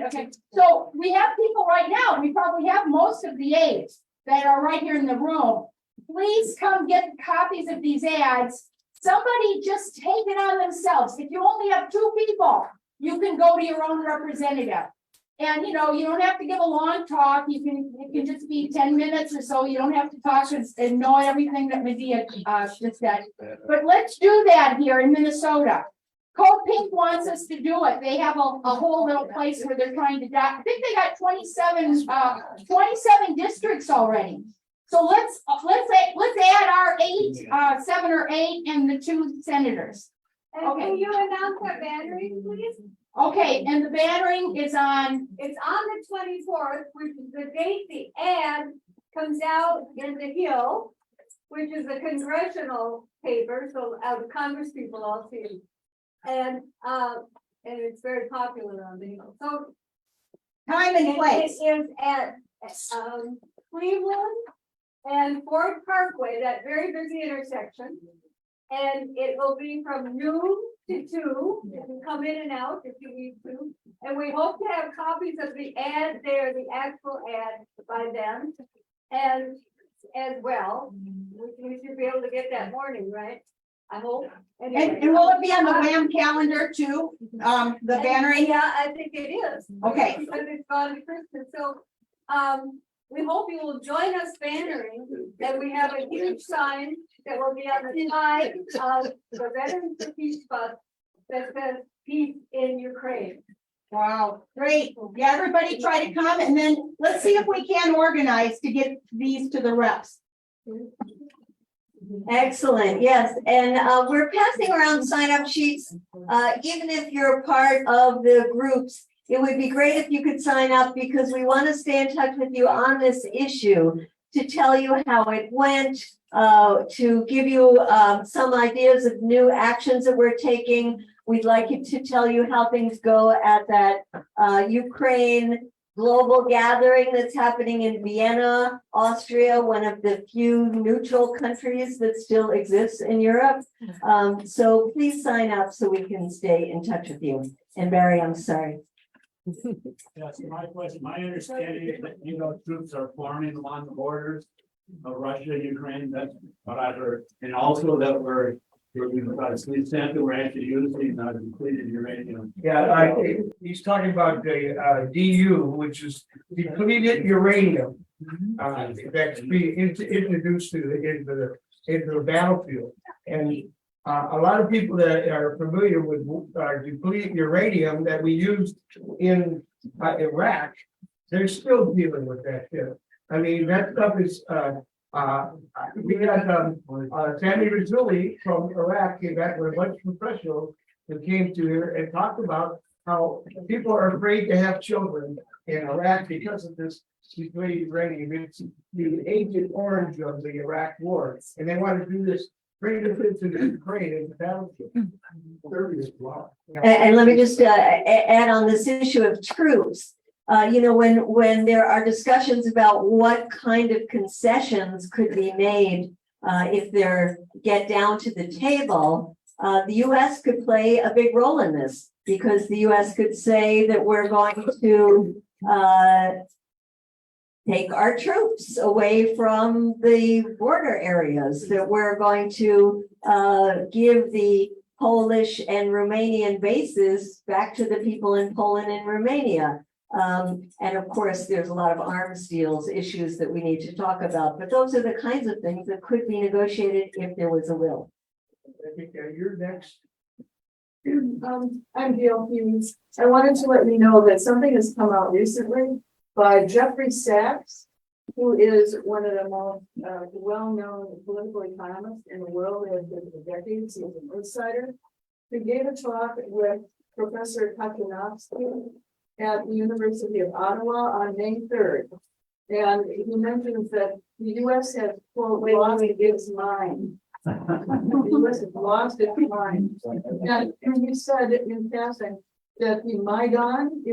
Okay, so we have people right now. We probably have most of the aides that are right here in the room. Please come get copies of these ads. Somebody just take it on themselves. If you only have 2 people, you can go to your own representative. And, you know, you don't have to give a long talk. It can just be 10 minutes or so. You don't have to talk and know everything that Medea just said. But let's do that here in Minnesota. CodePink wants us to do it. They have a whole little place where they're trying to I think they got 27 districts already. So let's add our 7 or 8 and the 2 senators. And can you announce our bannering, please? Okay, and the bannering is on. It's on the 24th, which is the date the ad comes out in the Hill, which is a congressional paper, so the Congress people all see it. And it's very popular on the Hill. So Time and place. it is at Cleveland and Ford Parkway, that very busy intersection. And it will be from noon to 2. You can come in and out if you need to. And we hope to have copies of the ad there, the actual ad by then. And as well, we should be able to get that morning, right? I hope. Anyway. And will it be on the WAMM calendar too? The bannering? Yeah, I think it is. Okay. Because it's gone to Christmas. So we hope you will join us bannering, that we have a huge sign that will be on the side of the Veterans for Peace bus that says peace in Ukraine. Wow, great. Yeah, everybody try to come, and then let's see if we can organize to get these to the reps. Excellent, yes, and we're passing around sign-up sheets. Even if you're part of the groups, it would be great if you could sign up because we want to stay in touch with you on this issue to tell you how it went, to give you some ideas of new actions that we're taking. We'd like it to tell you how things go at that Ukraine global gathering that's happening in Vienna, Austria, one of the few neutral countries that still exists in Europe. So please sign up so we can stay in touch with you. And Barry, I'm sorry. Yes, my question, my understanding is that, troops are forming along the borders of Russia, Ukraine, that's what I heard. And also that to the extent that we're actually using depleted uranium. Yeah, he's talking about the DU, which is depleted uranium. That's being introduced into the battlefield. And a lot of people that are familiar with depleted uranium that we used in Iraq, they're still dealing with that shit. I mean, that stuff is we had Sammy Rizzulli from Iraq came back with a bunch of professionals that came to here and talked about how people are afraid to have children in Iraq because of this depleted uranium. It's the Agent Orange of the Iraq war, and they want to do this. Bring the kids to Ukraine and the battlefield. And let me just add on this issue of troops. When there are discussions about what kind of concessions could be made if they get down to the table, the U.S. could play a big role in this because the U.S. could say that we're going to take our troops away from the border areas, that we're going to give the Polish and Romanian bases back to the people in Poland and Romania. And of course, there's a lot of arms deals issues that we need to talk about, but those are the kinds of things that could be negotiated if there was a will. I think you're next. I'm Gail Hughes. I wanted to let you know that something has come out recently by Jeffrey Sachs, who is one of the most well-known political economists in the world, has been for decades. He's an insider. He gave a talk with Professor Kaczynowski at the University of Ottawa on May 3rd. And he mentions that the U.S. has, quote, lost its mind. The U.S. has lost its mind. And he said in passing that the Maidan,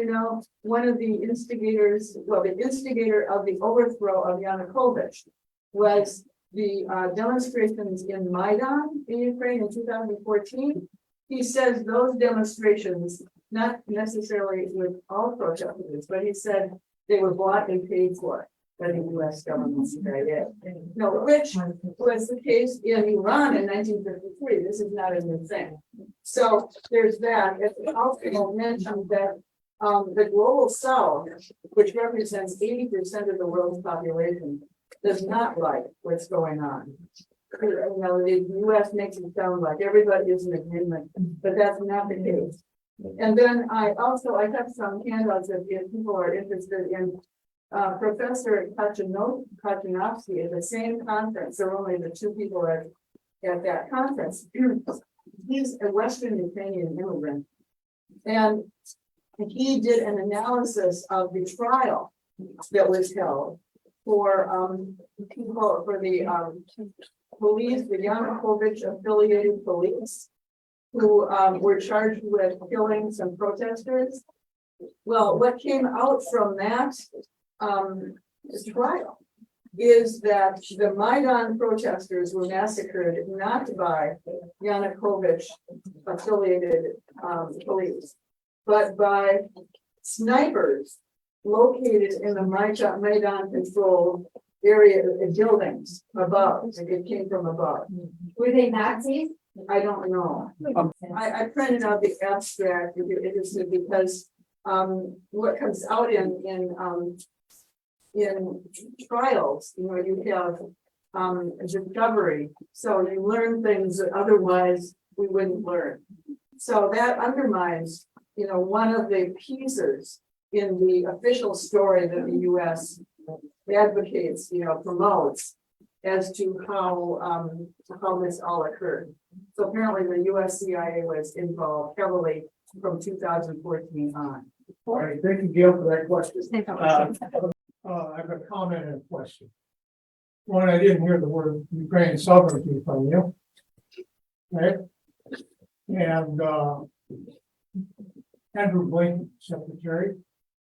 one of the instigators, the instigator of the overthrow of Yanukovych was the demonstrations in Maidan in Ukraine in 2014. He says those demonstrations, not necessarily with all protesters, but he said they were bought and paid for by the U.S. government. Which was the case in Iran in 1953. This is not a new thing. So there's that. It also mentioned that the global south, which represents 80% of the world's population, does not like what's going on. The U.S. makes it sound like everybody is in agreement, but that's not the case. And then I have some handouts if people are interested in Professor Kaczynowski at the same conference. There were only the two people at that conference. He's a Western Ukrainian immigrant, and he did an analysis of the trial that was held for the police, the Yanukovych affiliated police, who were charged with killing some protesters. Well, what came out from that trial is that the Maidan protesters were massacred not by Yanukovych affiliated police, but by snipers located in the Maidan controlled area buildings above. It came from above. Were they Nazis? I don't know. I printed out the abstract if you're interested, because what comes out in trials, you have discovery, so you learn things that otherwise we wouldn't learn. So that undermines, one of the pieces in the official story that the U.S. advocates, promotes, as to how this all occurred. So apparently the US CIA was involved heavily from 2014 on. All right, thank you, Gail, for that question. I have a comment and a question. One, I didn't hear the word Ukrainian sovereignty from you. Right? And Andrew Blinken, Secretary,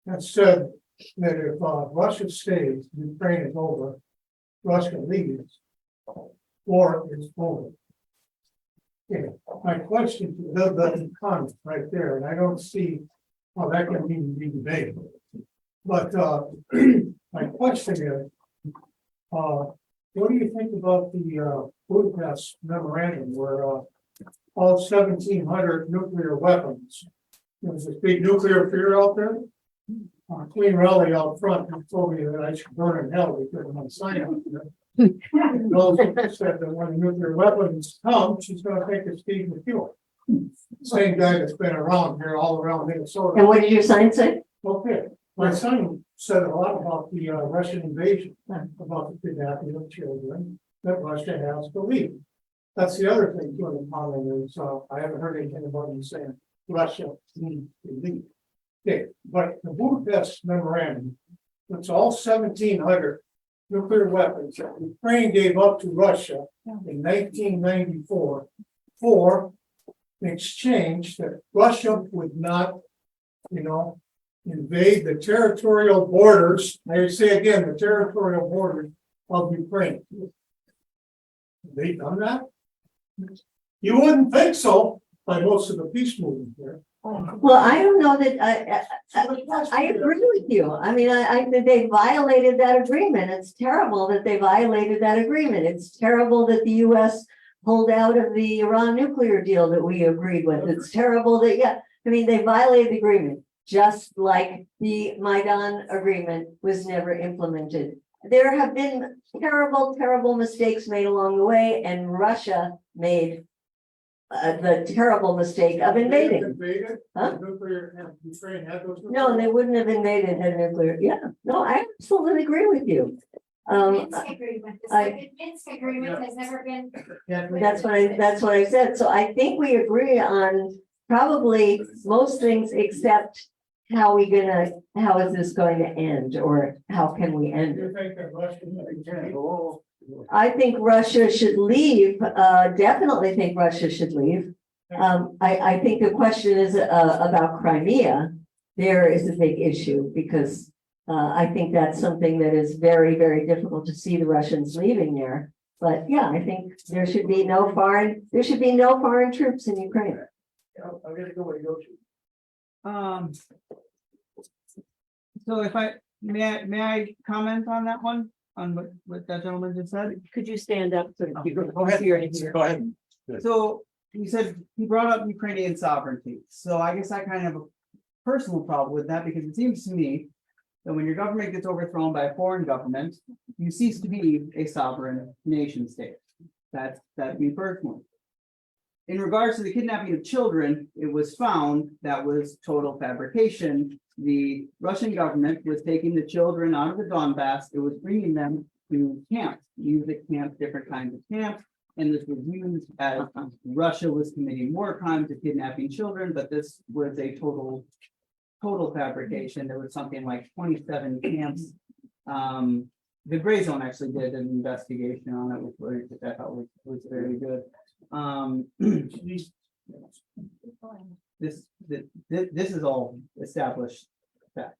has said that if Russia stays, Ukraine is over, Russia leaves, war is over. Okay, my question, the comment right there, and I don't see how that can even be debated. But my question is, what do you think about the Budapest memorandum where all 1,700 nuclear weapons? There's this big nuclear fear out there. Queen Raleigh out front told me that I should burn in hell because I'm on sign up there. Those said that when the nuclear weapons come, she's going to take a speed with fuel. Same guy that's been around here, all around Minnesota. And what did your sign say? Okay, my son said a lot about the Russian invasion, about the kidnapping of children that Russia has to leave. That's the other thing too in the comment is, I haven't heard anything about you saying Russia needs to leave. Okay, but the Budapest memorandum, it's all 1,700 nuclear weapons that Ukraine gave up to Russia in 1994 for an exchange that Russia would not, invade the territorial borders. I say again, the territorial borders of Ukraine. Have they done that? You wouldn't think so by most of the peace movement there. Well, I don't know that, I agree with you. I mean, I think they violated that agreement. It's terrible that they violated that agreement. It's terrible that the US pulled out of the Iran nuclear deal that we agreed with. It's terrible that, they violated the agreement, just like the Maidan agreement was never implemented. There have been terrible, terrible mistakes made along the way, and Russia made the terrible mistake of invading. Huh? Ukraine had those. No, they wouldn't have invaded had nuclear. Yeah, no, I absolutely agree with you. Minsk agreement, the Minsk agreement has never been. That's what I said. So I think we agree on probably most things except how is this going to end, or how can we end it? I think Russia should leave, definitely think Russia should leave. I think the question is about Crimea. There is a big issue because I think that's something that is very, very difficult to see the Russians leaving there. But yeah, I think there should be no foreign troops in Ukraine. I'm gonna go where you go to. So if may I comment on that one, on what that gentleman just said? Could you stand up? So you Go ahead. Go ahead. So he said, he brought up Ukrainian sovereignty. So I guess I kind of have a personal problem with that, because it seems to me that when your government gets overthrown by a foreign government, you cease to be a sovereign nation state. That's me personally. In regards to the kidnapping of children, it was found that was total fabrication. The Russian government was taking the children out of the Donbass. It was bringing them to camps, music camps, different kinds of camps. And this was used as Russia was committing war crimes of kidnapping children, but this was a total fabrication. There was something like 27 camps. The Gray Zone actually did an investigation on it, which I thought was very good. This is all established fact.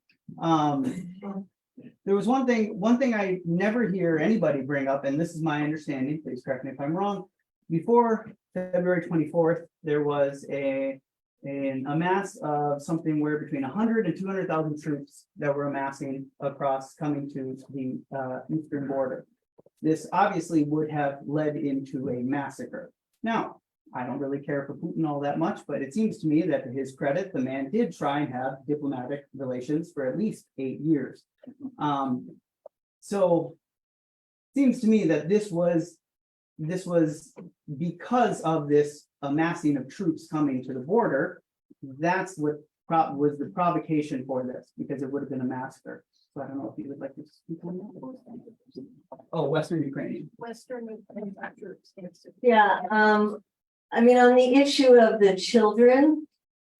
There was one thing I never hear anybody bring up, and this is my understanding, please correct me if I'm wrong. Before February 24th, there was a mass of something where between 100 and 200,000 troops that were amassing across, coming to the eastern border. This obviously would have led into a massacre. Now, I don't really care for Putin all that much, but it seems to me that to his credit, the man did try and have diplomatic relations for at least 8 years. So it seems to me that this was because of this amassing of troops coming to the border. That's what was the provocation for this, because it would have been a massacre. So I don't know if you would like to speak on that. Oh, Western Ukrainian. Western manufacturers. Yeah, I mean, on the issue of the children,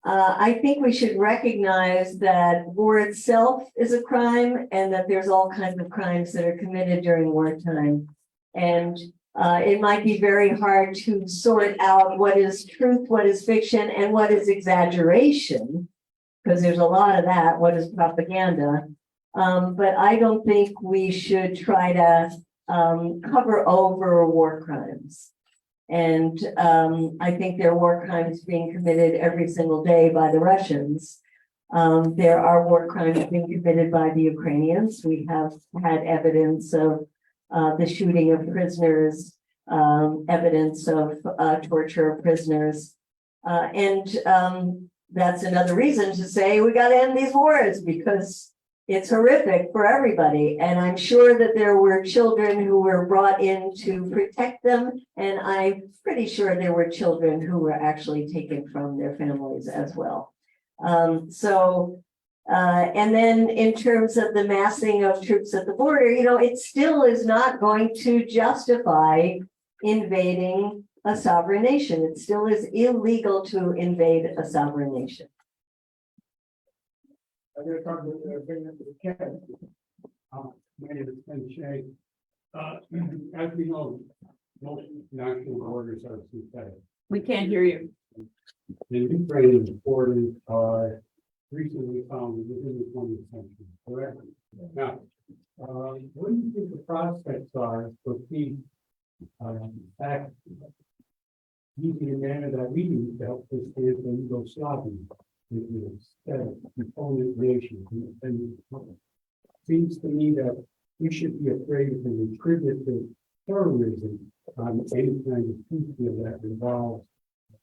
I think we should recognize that war itself is a crime and that there's all kinds of crimes that are committed during wartime. And it might be very hard to sort out what is truth, what is fiction, and what is exaggeration, because there's a lot of that, what is propaganda. But I don't think we should try to cover over war crimes. And I think there are war crimes being committed every single day by the Russians. There are war crimes being committed by the Ukrainians. We have had evidence of the shooting of prisoners, evidence of torture of prisoners. And that's another reason to say we got to end these wars, because it's horrific for everybody. And I'm sure that there were children who were brought in to protect them. And I'm pretty sure there were children who were actually taken from their families as well. And then in terms of the massing of troops at the border, it still is not going to justify invading a sovereign nation. It still is illegal to invade a sovereign nation. I'm going to talk about bring up the cat. My name is Ken Shay. As we know, most national borders are synthetic. We can't hear you. The Ukrainian borders are recently found within the 20th century, correct? Now, what do you think the prospects are for peace back using a manner that we use to help this stand for Yugoslavia? Instead of component nations, and seems to me that we should be afraid of an attributed terrorism on any kind of peace deal that involves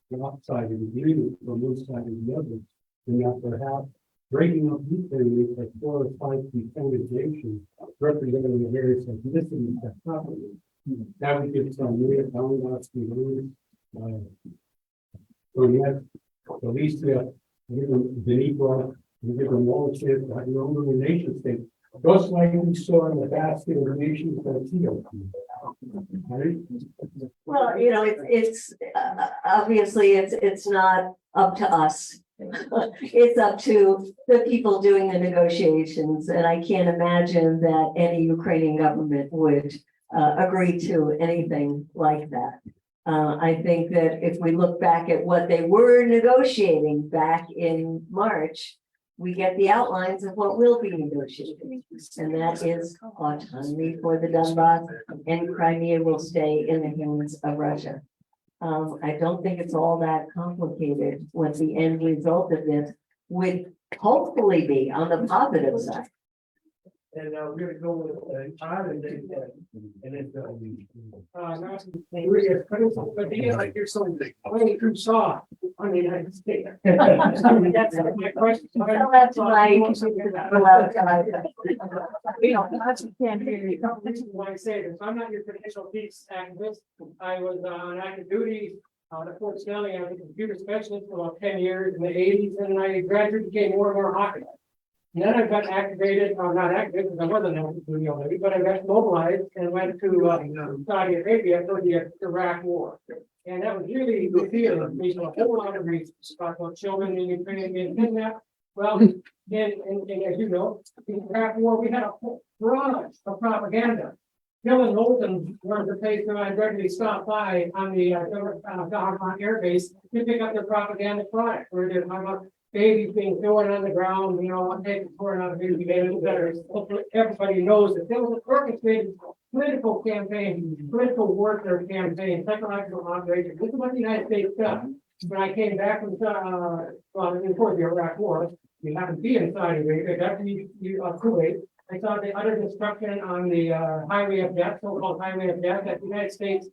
one side of the agreement from one side or the other, and that perhaps breaking up Ukraine into 4 or 5 component nations representing the various ethnicities that populate. That would give some real Donbass, Galicia, give them Dnipro, and give them all a chance to have their own little nation state, just like we saw in the basket of nations that right? Well, it's obviously it's not up to us. It's up to the people doing the negotiations, and I can't imagine that any Ukrainian government would agree to anything like that. I think that if we look back at what they were negotiating back in March, we get the outlines of what will be negotiated. And that is autonomy for the Donbass, and Crimea will stay in the hands of Russia. I don't think it's all that complicated what the end result of this would hopefully be on the positive side. And we're gonna go with Ireland and it's like you're so way too soft on the United States. That's my question. Well, that's why. That's can't hear you. This is why I say this. I'm not your traditional peace activist. I was on active duty at Fort Snelling. I was a computer specialist for about 10 years in the 80s, and I gradually became more and more hostile. And then I got activated, or not activated, because I wasn't active duty already, but I got mobilized and went to Saudi Arabia for the Iraq War. And that was really the feeling, based on a whole lot of reasons, about children in Ukraine being kidnapped. Well, and as you know, in the Iraq War, we had a whole barrage of propaganda. Dylan Holton was the place where I regularly stopped by on the Gahan Air Base to pick up their propaganda product. Where they're talking about babies being thrown on the ground, taking pouring out of baby babies. Everybody knows that there was an orchestrated political campaign, political warfare campaign, psychological operation. This is what the United States does. When I came back from before the Iraq War, we happened to be in Saudi Arabia, got to Kuwait. I saw the utter destruction on the highway of death, so-called highway of death, that the United States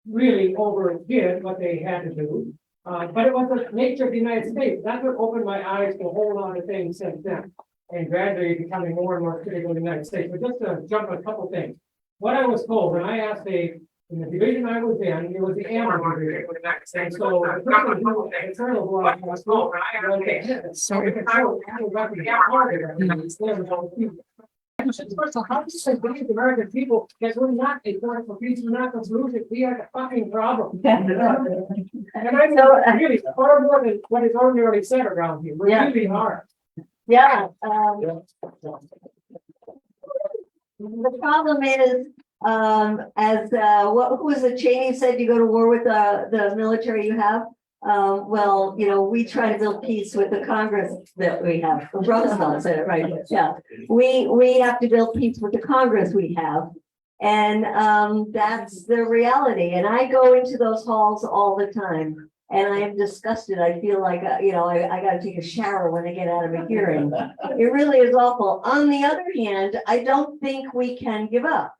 really overdid what they had to do. But it was the nature of the United States. That's what opened my eyes to a whole lot of things since then, and gradually becoming more and more critical of the United States. But just to jump on a couple things. What I was told when I asked a In the division I was in, it was the ammo division. And so the person who was the colonel who I was told, so if it's so, so how do you believe the American people that we're not a force for peace, we're not the solution, we are the fucking problem. And I know really far more than what is ordinarily said around here, we really are. Yeah, the problem is, who was it, Cheney said, you go to war with the military you have? Well, you know, we try to build peace with the Congress that we have. Roosevelt said it, right? Yeah, we have to build peace with the Congress we have. And that's the reality. And I go into those halls all the time. And I am disgusted. I feel like, you know, I got to take a shower when I get out of a hearing. It really is awful. On the other hand, I don't think we can give up.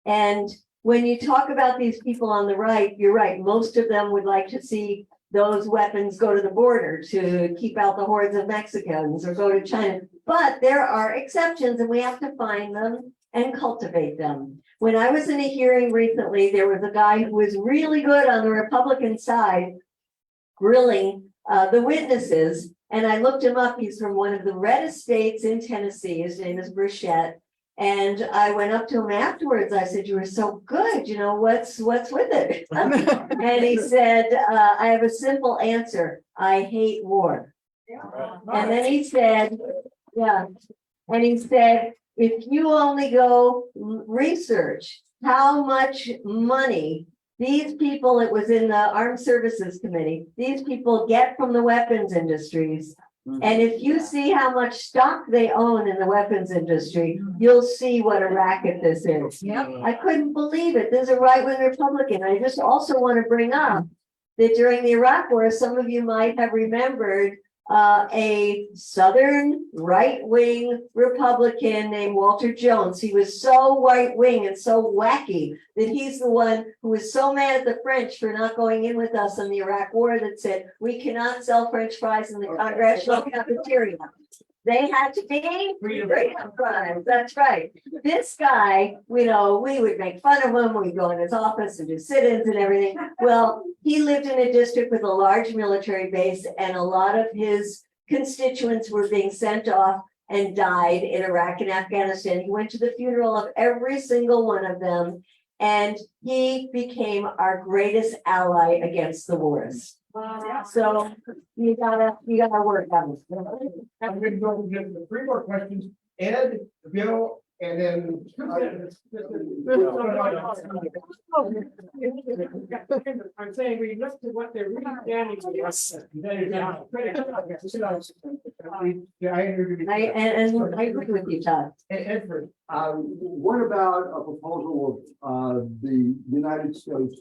And when you talk about these people on the right, you're right. Most of them would like to see those weapons go to the border to keep out the hordes of Mexicans or go to China. But there are exceptions and we have to find them and cultivate them. When I was in a hearing recently, there was a guy who was really good on the Republican side grilling the witnesses. And I looked him up. He's from one of the reddest states in Tennessee. His name is Burchett. And I went up to him afterwards. I said, you were so good. You know, what's with it? And he said, I have a simple answer. I hate war. And then he said, yeah. And he said, if you only go research how much money these people, it was in the Armed Services Committee, these people get from the weapons industries. And if you see how much stock they own in the weapons industry, you'll see what a racket this is. I couldn't believe it. There's a right-wing Republican. I just also want to bring up that during the Iraq War, some of you might have remembered a Southern right-wing Republican named Walter Jones. He was so right-wing and so wacky that he's the one who was so mad at the French for not going in with us in the Iraq War that said, we cannot sell French fries in the congressional cafeteria. They had to be freedom fries. That's right. This guy, you know, we would make fun of him. We'd go in his office and do sit-ins and everything. Well, he lived in a district with a large military base, and a lot of his constituents were being sent off and died in Iraq and Afghanistan. He went to the funeral of every single one of them, and he became our greatest ally against the wars. So you gotta work on it. I'm going to go and get the 3 more questions. Ed, Bill, and then. I'm saying we look to what they're really standing for. I agree with you, Todd. Edward, What about a proposal of the United States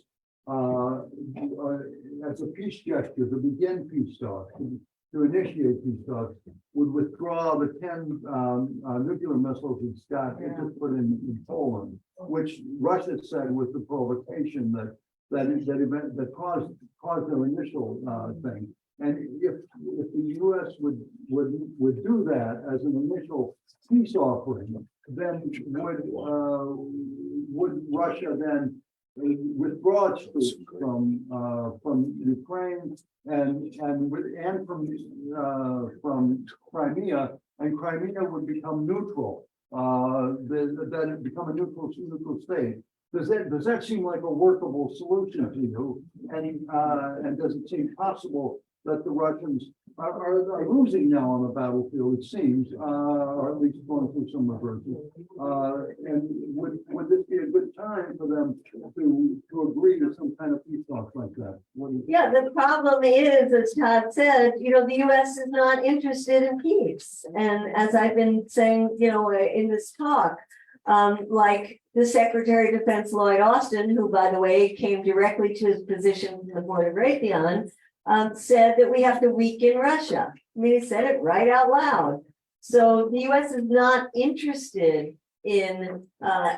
as a peace gesture to begin peace talks, to initiate peace talks, would withdraw the 10 nuclear missiles it's got just put in Poland, which Russia said was the provocation that caused their initial thing. And if the U.S. would do that as an initial peace offering, then would Russia then withdraw its troops from Ukraine and from Crimea, and Crimea would become neutral. Then it become a neutral state. Does that seem like a workable solution to you? And does it seem possible that the Russians are losing now on the battlefield, it seems, or at least going through some reversals? And would this be a good time for them to agree to some kind of peace talks like that? Yeah, the problem is, as Todd said, you know, the U.S. is not interested in peace. And as I've been saying, you know, in this talk, like the Secretary of Defense Lloyd Austin, who, by the way, came directly to his position from the Board of Raytheon, said that we have to weaken Russia. I mean, he said it right out loud. So the U.S. is not interested in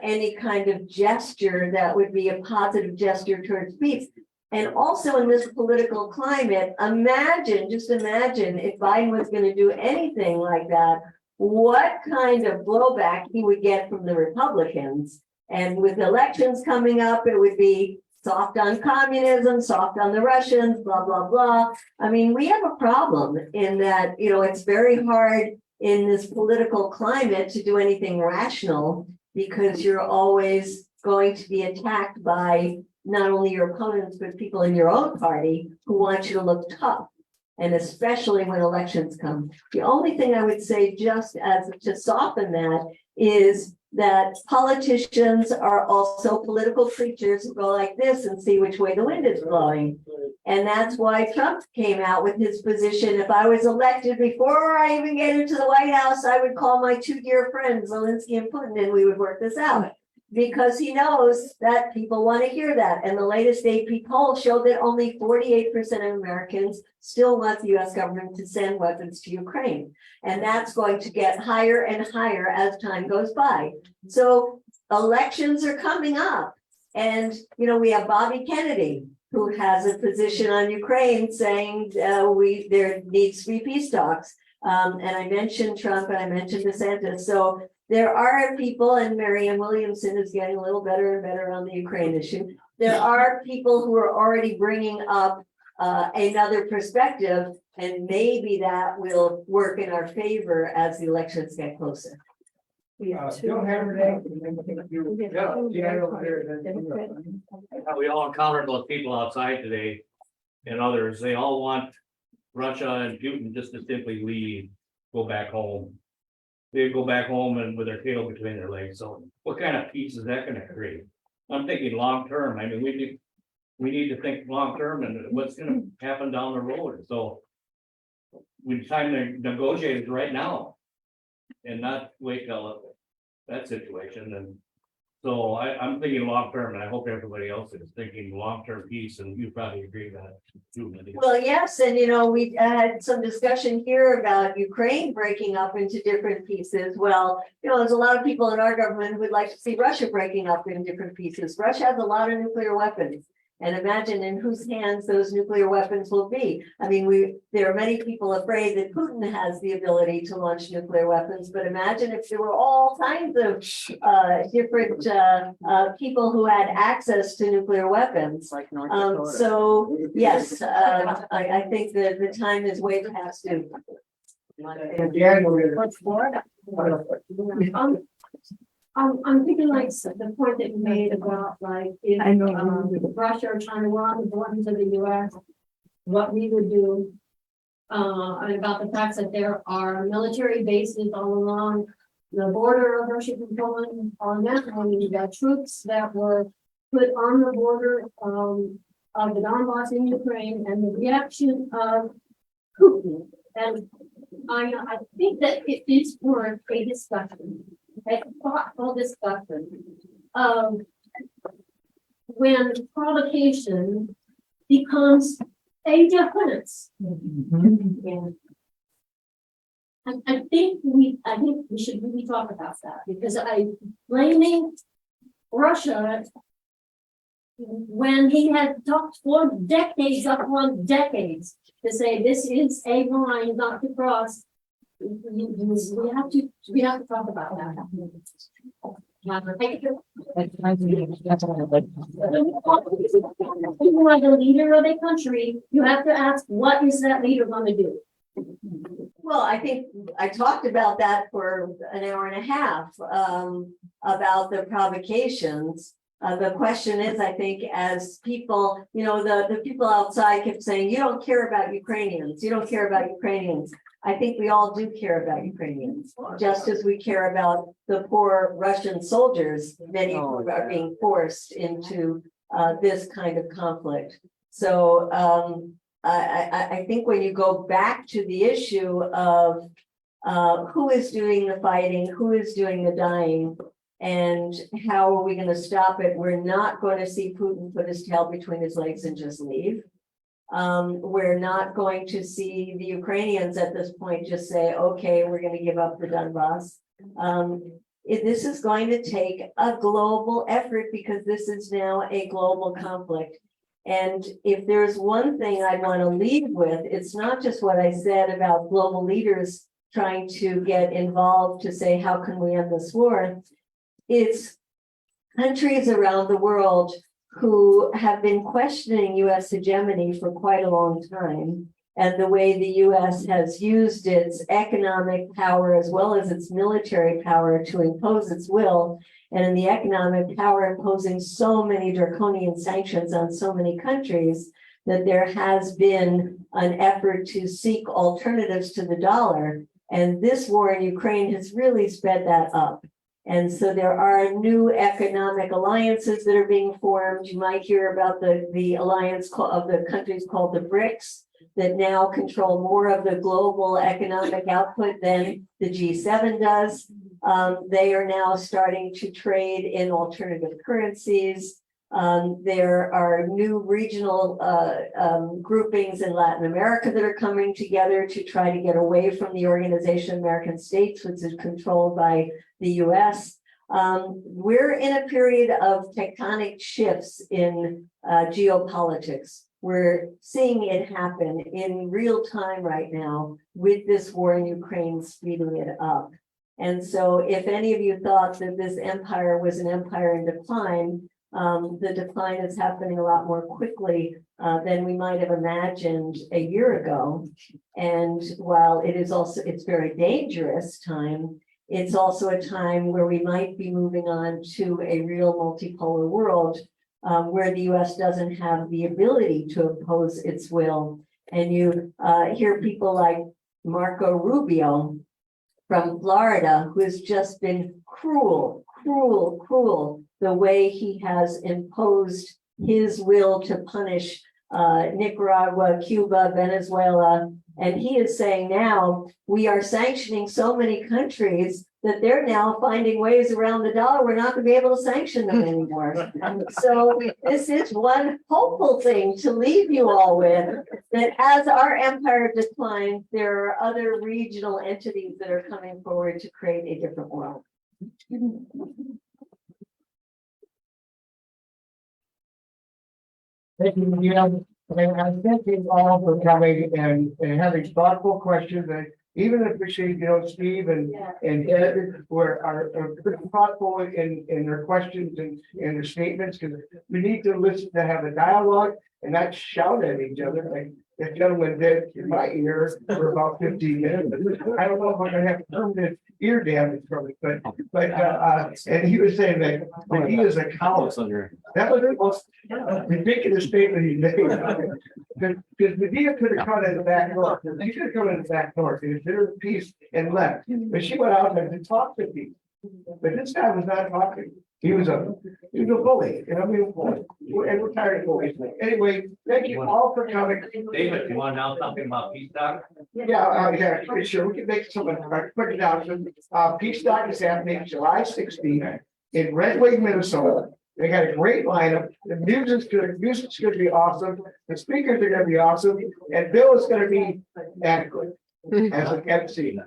any kind of gesture that would be a positive gesture towards peace. And also in this political climate, just imagine if Biden was going to do anything like that, what kind of blowback he would get from the Republicans. And with elections coming up, it would be soft on communism, soft on the Russians, blah, blah, blah. I mean, we have a problem in that, it's very hard in this political climate to do anything rational because you're always going to be attacked by not only your opponents, but people in your own party who want you to look tough. And especially when elections come. The only thing I would say just as to soften that is that politicians are also political creatures who go like this and see which way the wind is blowing. And that's why Trump came out with his position. If I was elected before I even get into the White House, I would call my two dear friends, Zelensky and Putin, and we would work this out. Because he knows that people want to hear that. And the latest AP poll showed that only 48% of Americans still want the US government to send weapons to Ukraine. And that's going to get higher and higher as time goes by. So elections are coming up. And, we have Bobby Kennedy, who has a position on Ukraine saying there needs to be peace talks. And I mentioned Trump and I mentioned DeSantis. So there are people, and Marianne Williamson is getting a little better and better on the Ukraine issue. There are people who are already bringing up another perspective, and maybe that will work in our favor as the elections get closer. We don't have her name. We all encountered those people outside today and others. They all want Russia and Putin just to simply leave, go back home. They go back home and with their tail between their legs. So what kind of peace is that going to create? I'm thinking long term. I mean, we need to think long term and what's going to happen down the road. So we time to negotiate it right now and not wait till that situation. And so I'm thinking long term, and I hope everybody else is thinking long term peace. And you probably agree with that too, Medea. Well, yes, and we had some discussion here about Ukraine breaking up into different pieces. Well, there's a lot of people in our government who would like to see Russia breaking up in different pieces. Russia has a lot of nuclear weapons. And imagine in whose hands those nuclear weapons will be. I mean, there are many people afraid that Putin has the ability to launch nuclear weapons, but imagine if there were all kinds of different people who had access to nuclear weapons. Like North Dakota. So yes, I think that the time is way past due. I'm thinking like the point that you made about like if Russia or Taiwan was going to the US, what we would do. And about the fact that there are military bases all along the border of Russia and Poland on that one. We got troops that were put on the border of the Donbass in Ukraine, and the reaction of Putin. And I think that it is worth a discussion. A thoughtful discussion when provocation becomes a defense. And I think we should really talk about that, because blaming Russia when he had talked for decades upon decades to say this is a line not to cross. We have to talk about that. You are the leader of a country. You have to ask, what is that leader going to do? Well, I think I talked about that for an hour and a half about the provocations. The question is, I think, as people, the people outside kept saying, you don't care about Ukrainians. You don't care about Ukrainians. I think we all do care about Ukrainians, just as we care about the poor Russian soldiers, many who are being forced into this kind of conflict. So I think when you go back to the issue of who is doing the fighting, who is doing the dying, and how are we going to stop it? We're not going to see Putin put his tail between his legs and just leave. We're not going to see the Ukrainians at this point just say, okay, we're going to give up the Donbass. This is going to take a global effort, because this is now a global conflict. And if there's one thing I want to leave with, it's not just what I said about global leaders trying to get involved to say, how can we end this war? It's countries around the world who have been questioning US hegemony for quite a long time, and the way the US has used its economic power as well as its military power to impose its will, and in the economic power imposing so many draconian sanctions on so many countries, that there has been an effort to seek alternatives to the dollar. And this war in Ukraine has really sped that up. And so there are new economic alliances that are being formed. You might hear about the alliance of the countries called the BRICS that now control more of the global economic output than the G7 does. They are now starting to trade in alternative currencies. There are new regional groupings in Latin America that are coming together to try to get away from the Organization of American States, which is controlled by the US. We're in a period of tectonic shifts in geopolitics. We're seeing it happen in real time right now with this war in Ukraine speeding it up. And so if any of you thought that this empire was an empire in decline, the decline is happening a lot more quickly than we might have imagined a year ago. And while it is also, it's very dangerous time, it's also a time where we might be moving on to a real multipolar world where the US doesn't have the ability to impose its will. And you hear people like Marco Rubio from Florida, who has just been cruel the way he has imposed his will to punish Nicaragua, Cuba, Venezuela. And he is saying now we are sanctioning so many countries that they're now finding ways around the dollar. We're not going to be able to sanction them anymore. So this is one hopeful thing to leave you all with, that as our empire declines, there are other regional entities that are coming forward to create a different world. Thank you, Medea. And I thank you all for coming and having thoughtful questions. And even appreciate, Steve and Ed are pretty thoughtful in their questions and their statements, because we need to listen to have a dialogue and not shout at each other like the gentleman did in my ear for about 15 minutes. I don't know if I'm gonna have permanent ear damage from it, but and he was saying that he is a coward. That was the most ridiculous statement he made. Because Medea could have come in the back door. She could have come in the back door, considered the peace and left. But she went out there to talk to people. But this guy was not talking. He was a bully, and we're tired of bullies. Anyway, thank you all for coming. David, you want to know something about Peace Doc? Yeah, pretty sure we can make some quick announcement. Peace Doc is happening July 16th in Red Wing, Minnesota. They got a great lineup. The music's going to be awesome. The speakers are going to be awesome, and Bill is going to be adequate as an MC.